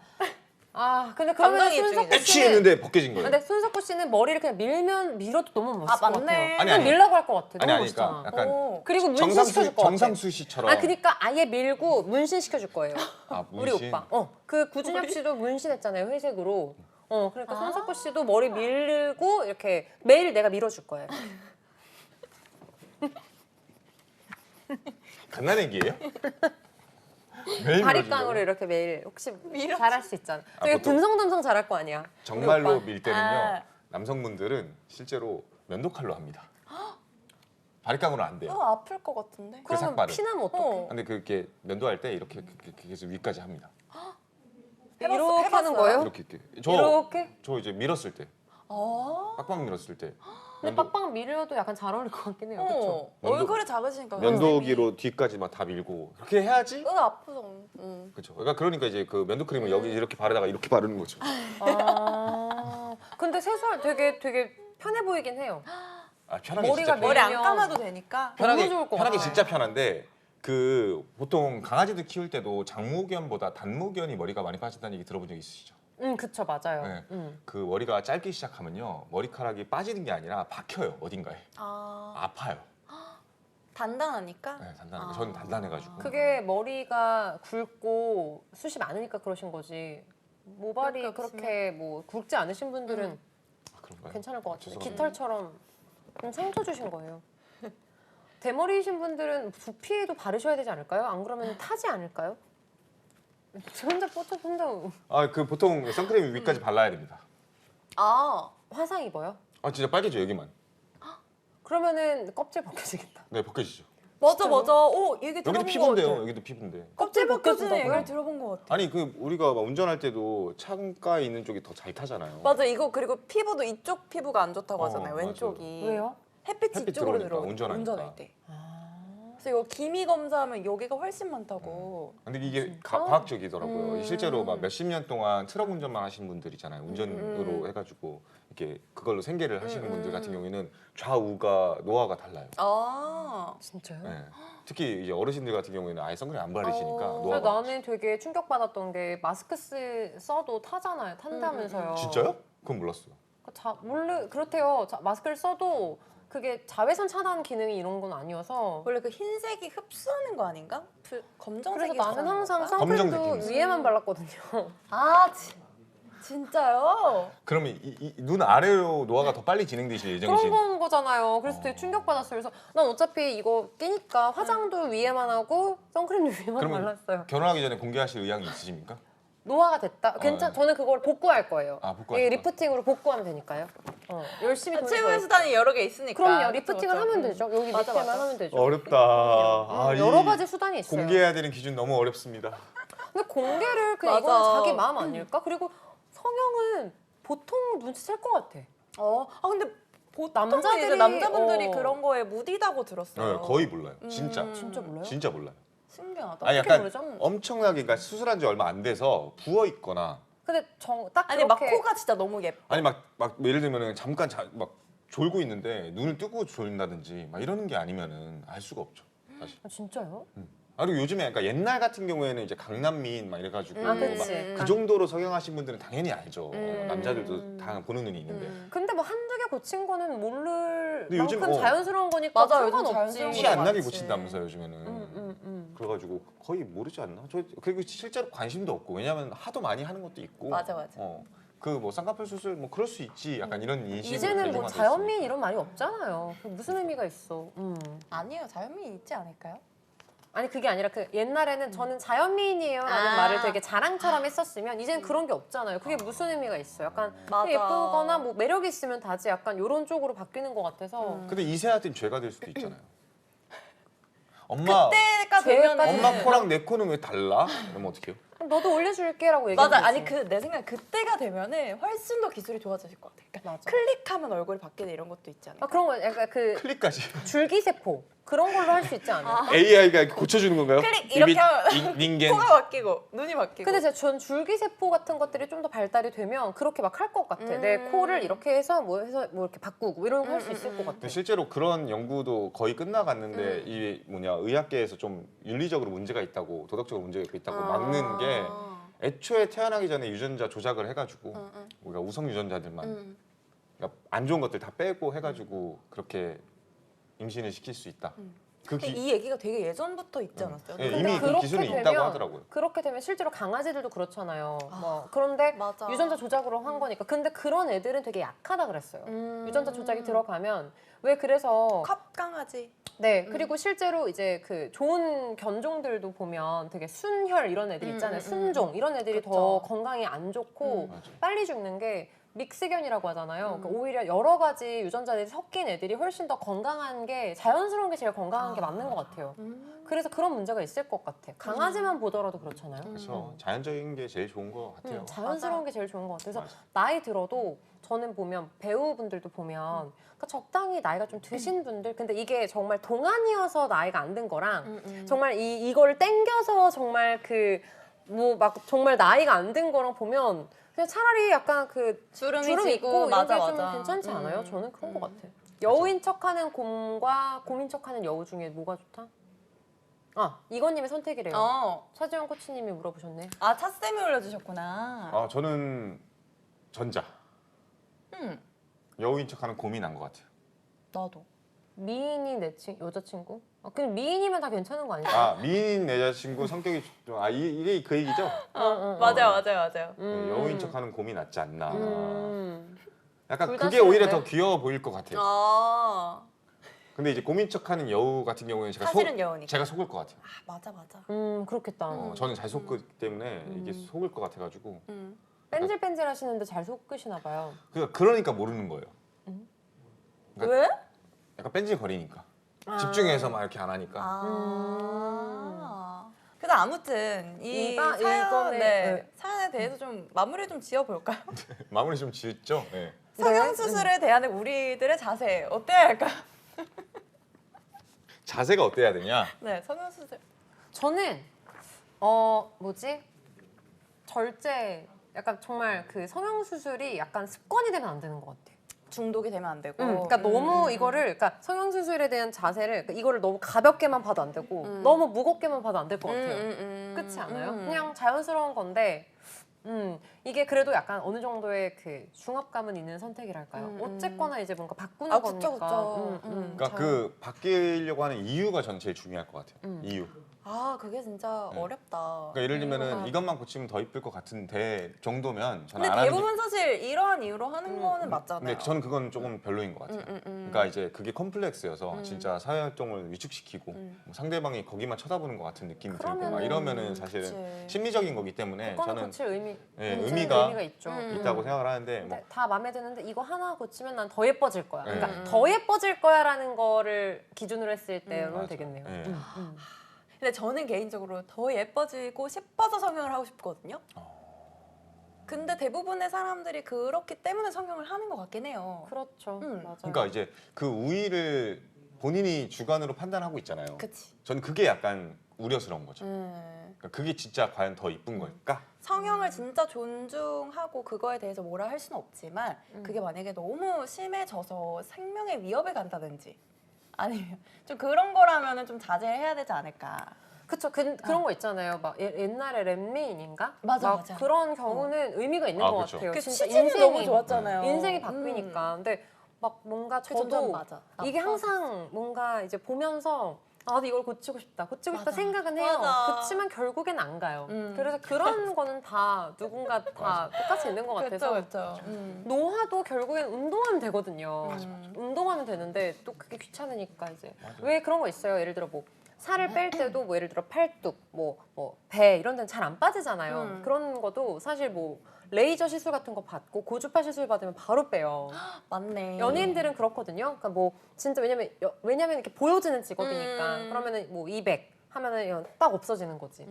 아 근데 그러면 감정이 손석구 일종이네. 애취 씨는 했는데 벗겨진 거예요. 근데 손석구 씨는 머리를 그냥 밀어도 너무 멋있을 것 맞네. 같아요. 아니, 그냥 아니. 밀라고 할 것 같아. 아니 너무 아니 멋있잖아. 그러니까 약간 오. 그리고 문신 시켜줄 것 같아. 정상수 씨처럼. 아 그러니까 아예 밀고 문신 시켜줄 거예요. 아, 우리 문신? 오빠. 그 구준엽 씨도 문신했잖아요 회색으로. 그러니까 아. 손석구 씨도 머리 밀고 이렇게 매일 내가 밀어줄 거예요. 갓난애기예요? 매일 바리깡으로 밀어준다고요? 이렇게 매일 혹시 밀어줘. 잘할 수 있잖아. 아, 되게 보통- 듬성듬성 잘할 거 아니야. 우리 정말로 오빠. 밀 때는요. 아. 남성분들은 실제로 면도칼로 합니다. 바리깡으로 안 돼요. 아플 것 같은데. 그 삭발을. 피나면 어떡해? 근데 그렇게 면도할 때 이렇게 해서 위까지 합니다. 이렇게 하는 해봤어요? 거예요? 이렇게. 이렇게? 저 이제 밀었을 때, 아. 빡빡 밀었을 때 근데 빡빡 밀어도 약간 잘 어울릴 것 같긴 해요. 그렇죠? 면도- 얼굴이 작으시니까. 면도기로 뒤까지 막 다 밀고 그렇게 해야지. 아프죠. 그렇죠. 그러니까 이제 그 면도 크림을 여기 이렇게 바르다가 이렇게 바르는 거죠. 근데 세수할 되게 편해 보이긴 해요. 아, 편하게 머리가 진짜 머리 편해. 안 감아도 되니까. 편하게 너무 좋을 것 편하게 같아요. 진짜 편한데 그 보통 강아지들 키울 때도 장모견보다 단모견이 머리가 많이 빠진다는 얘기 들어본 적 있으시죠? 그쵸 맞아요. 네. 그 머리가 짧기 시작하면요 머리카락이 빠지는 게 아니라 박혀요 어딘가에. 아파요. 단단하니까. 네, 단단하게. 저는 단단해가지고. 그게 머리가 굵고 숱이 많으니까 그러신 거지. 모발이 그러니까 그렇게 뭐 굵지 않으신 분들은 아, 그런가요? 괜찮을 것 같아요. 죄송합니다. 깃털처럼 좀 상처 주신 거예요. 대머리이신 분들은 두피에도 바르셔야 되지 않을까요? 안 그러면 타지 않을까요? 저 혼자 뽀짝한다고 그 보통 선크림 위까지 발라야 됩니다. 화상 입어요? 아 진짜 빨개져 여기만. 그러면은 껍질 벗겨지겠다. 네 벗겨지죠. 맞아. 오 얘기 여기도 들어본 것 피부인데요. 같아. 여기도 피부인데. 껍질 벗겨지는 벗겨진다고요? 얘기를 들어본 것 같아. 아니 그 우리가 막 운전할 때도 창가에 있는 쪽이 더 잘 타잖아요. 맞아 이거 그리고 피부도 이쪽 피부가 안 좋다고 하잖아요. 맞아요. 왼쪽이. 왜요? 햇빛이 햇빛 이쪽으로 들어오니까, 들어오니까 운전하니까. 운전할 때. 그래서 이거 기미 검사하면 여기가 훨씬 많다고. 근데 이게 진짜? 과학적이더라고요. 실제로 막 몇십 년 동안 트럭 운전만 하신 분들 있잖아요. 운전으로 해가지고 이렇게 그걸로 생계를 하시는 분들 같은 경우에는 좌우가 노화가 달라요. 진짜요? 네. 특히 이제 어르신들 같은 경우에는 아예 선크림 안 바르시니까 근데 노화가. 나는 되게 충격받았던 게 마스크 써도 타잖아요. 탄다면서요. 진짜요? 그건 몰랐어요. 그렇대요. 마스크를 써도 그게 자외선 차단 기능이 이런 건 아니어서. 원래 그 흰색이 흡수하는 거 아닌가? 그래서 검정색이 나는 항상 검정색 선크림도 있어요. 위에만 발랐거든요. 진짜요? 그러면 눈 아래로 노화가 더 빨리 진행되실 예정이신? 그런 건 거잖아요. 그래서 되게 충격받았어요. 그래서 난 어차피 이거 끼니까 화장도 위에만 하고 선크림도 위에만 그러면 발랐어요. 결혼하기 전에 공개하실 의향이 있으십니까? 노화가 됐다? 네. 저는 그걸 복구할 거예요. 복구할 이게 거야. 리프팅으로 복구하면 되니까요. 열심히 돈을 최후의 벌- 수단이 여러 개 있으니까. 그럼요. 그쵸, 리프팅을 그쵸. 하면 되죠. 여기 맞아, 밑에만 맞아. 하면 되죠. 어렵다. 여러 가지 수단이 있어요. 공개해야 되는 기준 너무 어렵습니다. 근데 공개를 그냥 맞아. 이거는 자기 마음 아닐까? 그리고 성형은 보통 눈치챌 것 같아. 근데 남자들이 남자분들이 그런 거에 무디다고 들었어요. 네, 거의 몰라요. 진짜. 진짜 몰라요? 진짜 몰라요. 신기하다. 아니 어떻게 약간 모르죠? 엄청나게 그러니까 수술한 지 얼마 안 돼서 부어 있거나 근데 딱 아니 막 그렇게 코가 진짜 너무 예뻐. 아니 막 예를 들면은 잠깐 막 졸고 있는데 눈을 뜨고 졸린다든지 막 이러는 게 아니면은 알 수가 없죠. 사실. 진짜요? 그리고 요즘에 그러니까 옛날 같은 경우에는 이제 강남미인 막 이래가지고 그치. 그 정도로 성형하신 분들은 당연히 알죠. 남자들도 다 보는 눈이 있는데. 근데 뭐 한두 개 고친 거는 모를 근데 요즘 만큼 자연스러운 거니까 맞아, 요즘 상관없지. 자연스러운 티 거 안 나게 많지. 고친다면서 요즘에는. 그래가지고 거의 모르지 않나? 저 그리고 실제로 관심도 없고 왜냐면 하도 많이 하는 것도 있고. 맞아. 그 뭐 쌍꺼풀 수술 뭐 그럴 수 있지. 약간 이런 인식이 이제는 뭐 자연미인 이런 말이 없잖아요. 그게 무슨 의미가 있어? 아니에요. 자연미 있지 않을까요? 아니 그게 아니라 그 옛날에는 저는 자연미인이에요라는 아. 말을 되게 자랑처럼 했었으면 이제는 그런 게 없잖아요. 그게 무슨 의미가 있어? 약간 맞아. 예쁘거나 뭐 매력 있으면 다지 약간 이런 쪽으로 바뀌는 것 같아서. 근데 이세한테는 죄가 될 수도 있잖아요. 엄마 그때가 죄까지는 되면 엄마 코랑 내 코는 왜 달라? 이러면 어떡해요? 그럼 너도 올려줄게라고 얘기하는 맞아. 거지. 아니 내 생각 그때가 되면은 훨씬 더 기술이 좋아지실 것 같아. 그러니까 맞아. 클릭하면 얼굴이 바뀌는 이런 것도 있지 않을까? 그런 거 약간 그 클릭까지. 줄기세포 그런 걸로 할 수 있지 않을까? AI가 고쳐주는 건가요? 클릭 이렇게 하면 닌겐. 코가 바뀌고 눈이 바뀌고. 근데 전 줄기세포 같은 것들이 좀 더 발달이 되면 그렇게 막 할 것 같아. 내 코를 이렇게 해서 뭐 이렇게 바꾸고 이런 거 할 수 있을 것 같아. 근데 실제로 그런 연구도 거의 끝나갔는데 이 뭐냐 의학계에서 좀 윤리적으로 문제가 있다고 도덕적으로 문제가 있다고 막는 게 애초에 태어나기 전에 유전자 조작을 해가지고 우리가 우성 유전자들만 그러니까 안 좋은 것들 다 빼고 해가지고 그렇게 임신을 시킬 수 있다. 그 근데 이 얘기가 되게 예전부터 있지 않았어요? 예, 근데 이미 그 그렇게 기술이 되면- 있다고 하더라고요. 그렇게 되면 실제로 강아지들도 그렇잖아요. 뭐 그런데 맞아. 유전자 조작으로 한 거니까. 근데 그런 애들은 되게 약하다 그랬어요. 유전자 조작이 들어가면 왜 그래서 컵 강아지. 네 그리고 실제로 이제 그 좋은 견종들도 보면 되게 순혈 이런 애들 있잖아요. 순종 이런 애들이 더 그쵸. 건강에 안 좋고 맞아. 빨리 죽는 게 믹스견이라고 하잖아요. 그러니까 오히려 여러 가지 유전자들이 섞인 애들이 훨씬 더 건강한 게 자연스러운 게 제일 건강한 게 맞는 것 같아요. 그래서 그런 문제가 있을 것 같아. 강아지만 보더라도 그렇잖아요. 그래서 자연적인 게 제일 좋은 것 같아요. 자연스러운 맞아. 게 제일 좋은 것 같아요. 그래서 맞아. 나이 들어도 저는 보면 배우분들도 보면 그러니까 적당히 나이가 좀 드신 분들 근데 이게 정말 동안이어서 나이가 안 든 거랑 정말 이걸 땡겨서 정말 그 뭐 막 정말 나이가 안 든 거랑 보면 그냥 차라리 약간 그 주름이 주름 지고, 있고 이런 맞아, 게 좀 맞아. 괜찮지 않아요? 저는 그런 것 같아요. 여우인 척하는 곰과 곰인 척하는 여우 중에 뭐가 좋다? 아 이건님의 선택이래요. 차지영 코치님이 물어보셨네. 아 차쌤이 올려주셨구나. 아 저는 전자. 음. 여우인 척하는 곰이 난 것 같아요. 나도. 미인이 내 여자친구? 아, 근데 미인이면 다 괜찮은 거 아니야? 아 미인 내 여자친구 성격이 좀 이게 그 얘기죠? 맞아요. 여우인 척하는 곰이 낫지 않나. 약간 둘다 그게 오히려 싫은데? 더 귀여워 보일 것 같아요. 아 근데 이제 곰인 척하는 여우 같은 경우에는 사실은 여우니까. 제가 속을 것 같아요. 맞아. 그렇겠다. 저는 잘 속기 때문에 이게 속을 것 같아가지고. 뺀질뺀질 하시는데 잘 속으시나 봐요. 그러니까 모르는 거예요. 그러니까 왜? 약간 뺀질거리니까. 집중해서 막 이렇게 안 하니까. 그래서 아무튼 이 사연에 대해서 좀 마무리 좀 지어볼까요? 마무리 좀 지었죠? 네. 성형 수술에 대한 우리들의 자세 어때야 할까요? 자세가 어때야 되냐? 네, 성형 수술. 저는 뭐지? 절제 약간 정말 그 성형 수술이 약간 습관이 되면 안 되는 것 같아. 중독이 되면 안 되고. 그러니까 너무 이거를 그러니까 성형 수술에 대한 자세를 그러니까 이거를 너무 가볍게만 봐도 안 되고 너무 무겁게만 봐도 안 될 것 같아요. 그렇지 않아요? 그냥 자연스러운 건데 이게 그래도 약간 어느 정도의 그 중압감은 있는 선택이랄까요? 어쨌거나 이제 뭔가 바꾸는 그쵸, 거니까. 그쵸. 그러니까 그 바뀌려고 하는 이유가 전 제일 중요할 것 같아요. 이유. 아, 그게 진짜 어렵다. 그러니까 예를 들면은 이것만 고치면 더 이쁠 것 같은데 정도면 저는 근데 안 하는 게. 대부분 사실 이러한 이유로 하는 거는 맞잖아요. 근데 저는 그건 조금 별로인 것 같아요. 그러니까 이제 그게 컴플렉스여서 진짜 사회활동을 위축시키고 뭐 상대방이 거기만 쳐다보는 것 같은 느낌이 들고 막 그러면은 이러면은 사실은 그치. 심리적인 거기 때문에 그거는 저는 고칠 의미, 예, 고칠 의미가 의미가 있죠. 있다고 생각을 하는데 뭐 근데 다 마음에 드는데 이거 하나 고치면 난 더 예뻐질 거야. 네. 그러니까 더 예뻐질 거야라는 거를 기준으로 했을 때는 맞아. 되겠네요. 예. 근데 저는 개인적으로 더 예뻐지고 싶어서 성형을 하고 싶거든요. 근데 대부분의 사람들이 그렇기 때문에 성형을 하는 것 같긴 해요. 그렇죠. 맞아요. 그러니까 이제 그 우위를 본인이 주관으로 판단하고 있잖아요. 그치. 저는 그게 약간 우려스러운 거죠. 그러니까 그게 진짜 과연 더 이쁜 걸까? 성형을 진짜 존중하고 그거에 대해서 뭐라 할 수는 없지만 그게 만약에 너무 심해져서 생명의 위협에 간다든지 아니면 좀 그런 거라면은 좀 자제를 해야 되지 않을까. 그쵸. 그런 거 있잖아요. 막 옛날에 랩메인인가? 맞아, 막 맞아. 그런 경우는 의미가 있는 아, 것 그쵸. 같아요. 그 진짜 시즌이 너무 좋았잖아요. 인생이 바뀌니까. 근데 막 뭔가 점점 저도 맞아. 이게 항상 뭔가 이제 보면서 나도 이걸 고치고 싶다 맞아. 생각은 해요. 맞아. 그렇지만 결국엔 안 가요. 그래서 그런 거는 다 누군가 다 똑같이 있는 것 같아서 그렇죠. 노화도 결국엔 운동하면 되거든요. 운동하면 되는데 또 그게 귀찮으니까 이제 왜 그런 거 있어요. 예를 들어 뭐 살을 뺄 때도 뭐 예를 들어 팔뚝, 뭐 배 이런 데는 잘 안 빠지잖아요. 그런 것도 사실 뭐 레이저 시술 같은 거 받고 고주파 시술 받으면 바로 빼요. 맞네. 연예인들은 그렇거든요. 그러니까 뭐 진짜 왜냐면 이렇게 보여지는 직업이니까 그러면은 뭐 200 하면은 딱 없어지는 거지.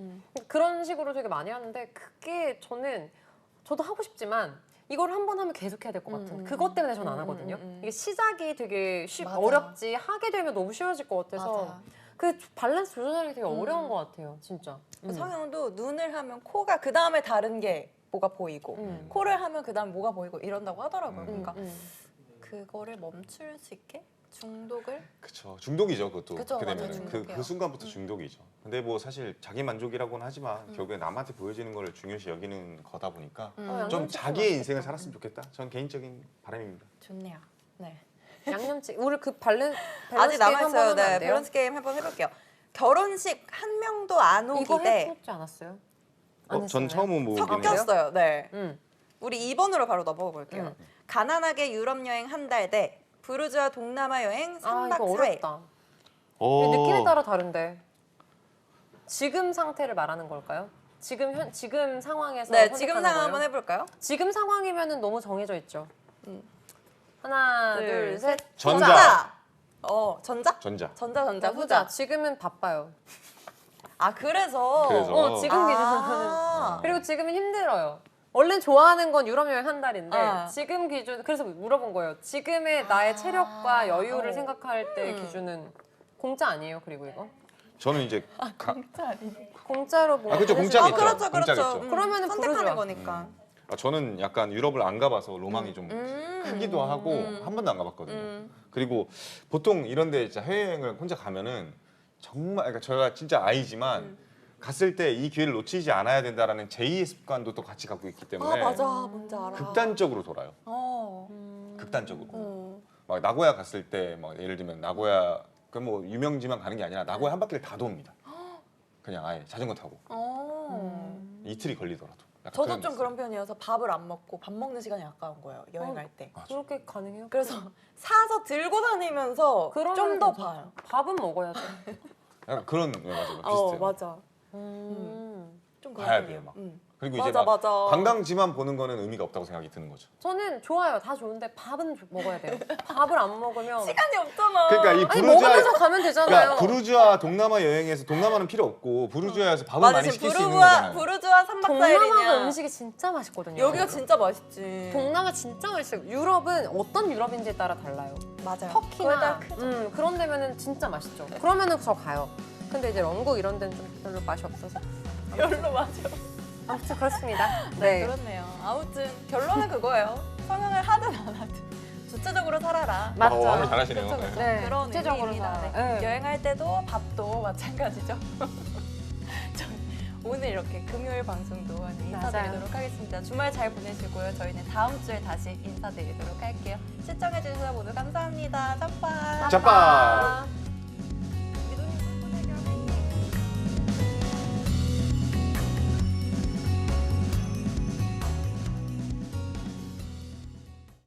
그런 식으로 되게 많이 하는데 그게 저도 하고 싶지만 이걸 한 번 하면 계속 해야 될 것 같은 그것 때문에 저는 안 하거든요. 이게 시작이 되게 맞아. 어렵지 하게 되면 너무 쉬워질 것 같아서 맞아. 그 밸런스 조절하기 되게 어려운 것 같아요, 진짜. 성형도 눈을 하면 코가 그 다음에 다른 게 뭐가 보이고 코를 하면 그 다음 뭐가 보이고 이런다고 하더라고요. 그러니까 그거를 멈출 수 있게 중독을 그쵸. 중독이죠, 그것도. 그쵸, 그렇게 맞아요. 되면 중독이에요. 그 순간부터 중독이죠. 근데 뭐 사실 자기 만족이라고는 하지만 결국에 남한테 보여지는 걸 중요시 여기는 거다 보니까 좀 양념치킨 자기의 맛있겠다. 인생을 살았으면 좋겠다. 전 개인적인 바람입니다. 좋네요. 네. 양념치 우리 그 밸런스 아직 게임 한번 남아있어요. 하면 안 네, 돼요? 밸런스 게임 한번 해볼게요. 결혼식 한 명도 안 오기 이거 대 해보지 않았어요? 안 전 했었나요? 처음 보기는 섞였어요. 네. 응. 우리 2번으로 바로 넘어가 볼게요. 가난하게 유럽 여행 한 달 대 부르주아 동남아 여행 아 3박 이거 4일. 어렵다. 이게 느낌에 따라 다른데. 지금 상태를 말하는 걸까요? 지금 상황에서 네, 선택하는 지금 상황 거예요? 한번 해볼까요? 지금 상황이면은 너무 정해져 있죠. 하나, 둘, 셋. 전자. 전자? 전자. 전자, 후자. 지금은 바빠요. 아, 그래서. 지금 기준으로는. 아. 그리고 지금은 힘들어요. 원래 좋아하는 건 유럽 여행 한 달인데 아. 지금 기준 그래서 물어본 거예요. 지금의 나의 체력과 여유를 생각할 때 기준은 공짜 아니에요. 그리고 이거 저는 이제 공짜로 뭐 그렇죠. 공짜겠죠. 아, 그렇죠, 그렇죠. 공짜겠죠. 그러면은 선택하는 부르주아. 거니까. 저는 약간 유럽을 안 가봐서 로망이 좀 크기도 하고 한 번도 안 가봤거든요. 그리고 보통 이런데 진짜 해외여행을 혼자 가면은 정말 그러니까 저희가 진짜 아이지만 갔을 때 이 기회를 놓치지 않아야 된다라는 제2의 습관도 또 같이 갖고 있기 아, 때문에 맞아. 뭔지 알아. 극단적으로 돌아요. 극단적으로. 막 나고야 갔을 때 막 예를 들면 나고야 그 뭐 유명지만 가는 게 아니라 나고야 한 바퀴를 다 돕니다. 그냥 아예 자전거 타고 이틀이 걸리더라도. 약간 저도 그런 좀 게 그런 편이어서 밥을 안 먹고 밥 먹는 시간이 아까운 거예요. 여행할 때. 맞아. 그렇게 가능해요? 그래서 사서 들고 다니면서 그러면은 좀 더 괜찮아. 봐요. 밥은 먹어야죠. 약간 그런 맞아 비슷해요. 맞아. 좀 그런 봐야 편이에요. 돼요, 막. 그리고 맞아, 이제 막 맞아. 관광지만 보는 거는 의미가 없다고 생각이 드는 거죠. 저는 좋아요. 다 좋은데 밥은 먹어야 돼요. 밥을 안 먹으면 시간이 없잖아. 그러니까 이 아니 부르주아 먹으면서 가면 되잖아요. 그러니까 부르주아 동남아 여행에서 동남아는 필요 없고 부르주아에서 밥을 맞아, 많이 지금 시킬 수 있는 거잖아요. 부르주아 3박 동남아가 4일이냐. 음식이 진짜 맛있거든요. 여기가 진짜 맛있지. 동남아 진짜 맛있어요. 유럽은 어떤 유럽인지에 따라 달라요. 맞아요. 터키나 거기다 크죠. 그런 데면은 진짜 맛있죠. 그러면은 저 가요. 근데 이제 영국 이런 데는 좀 별로 맛이 없어서. 별로 맞아. 아무튼 그렇습니다. 네. 그렇네요. 아무튼 결론은 그거예요. 성형을 하든 안 하든 주체적으로 살아라. 맞죠. 오늘 잘하시네요. 그렇죠, 그렇죠. 네, 그런 구체적으로 의미입니다. 살아라. 네. 네. 여행할 때도 밥도 마찬가지죠. 저희 오늘 이렇게 금요일 방송도 인사드리도록 하겠습니다. 주말 잘 보내시고요. 저희는 다음 주에 다시 인사드리도록 할게요. 시청해주셔서 모두 감사합니다. 짜빠. 짜빠.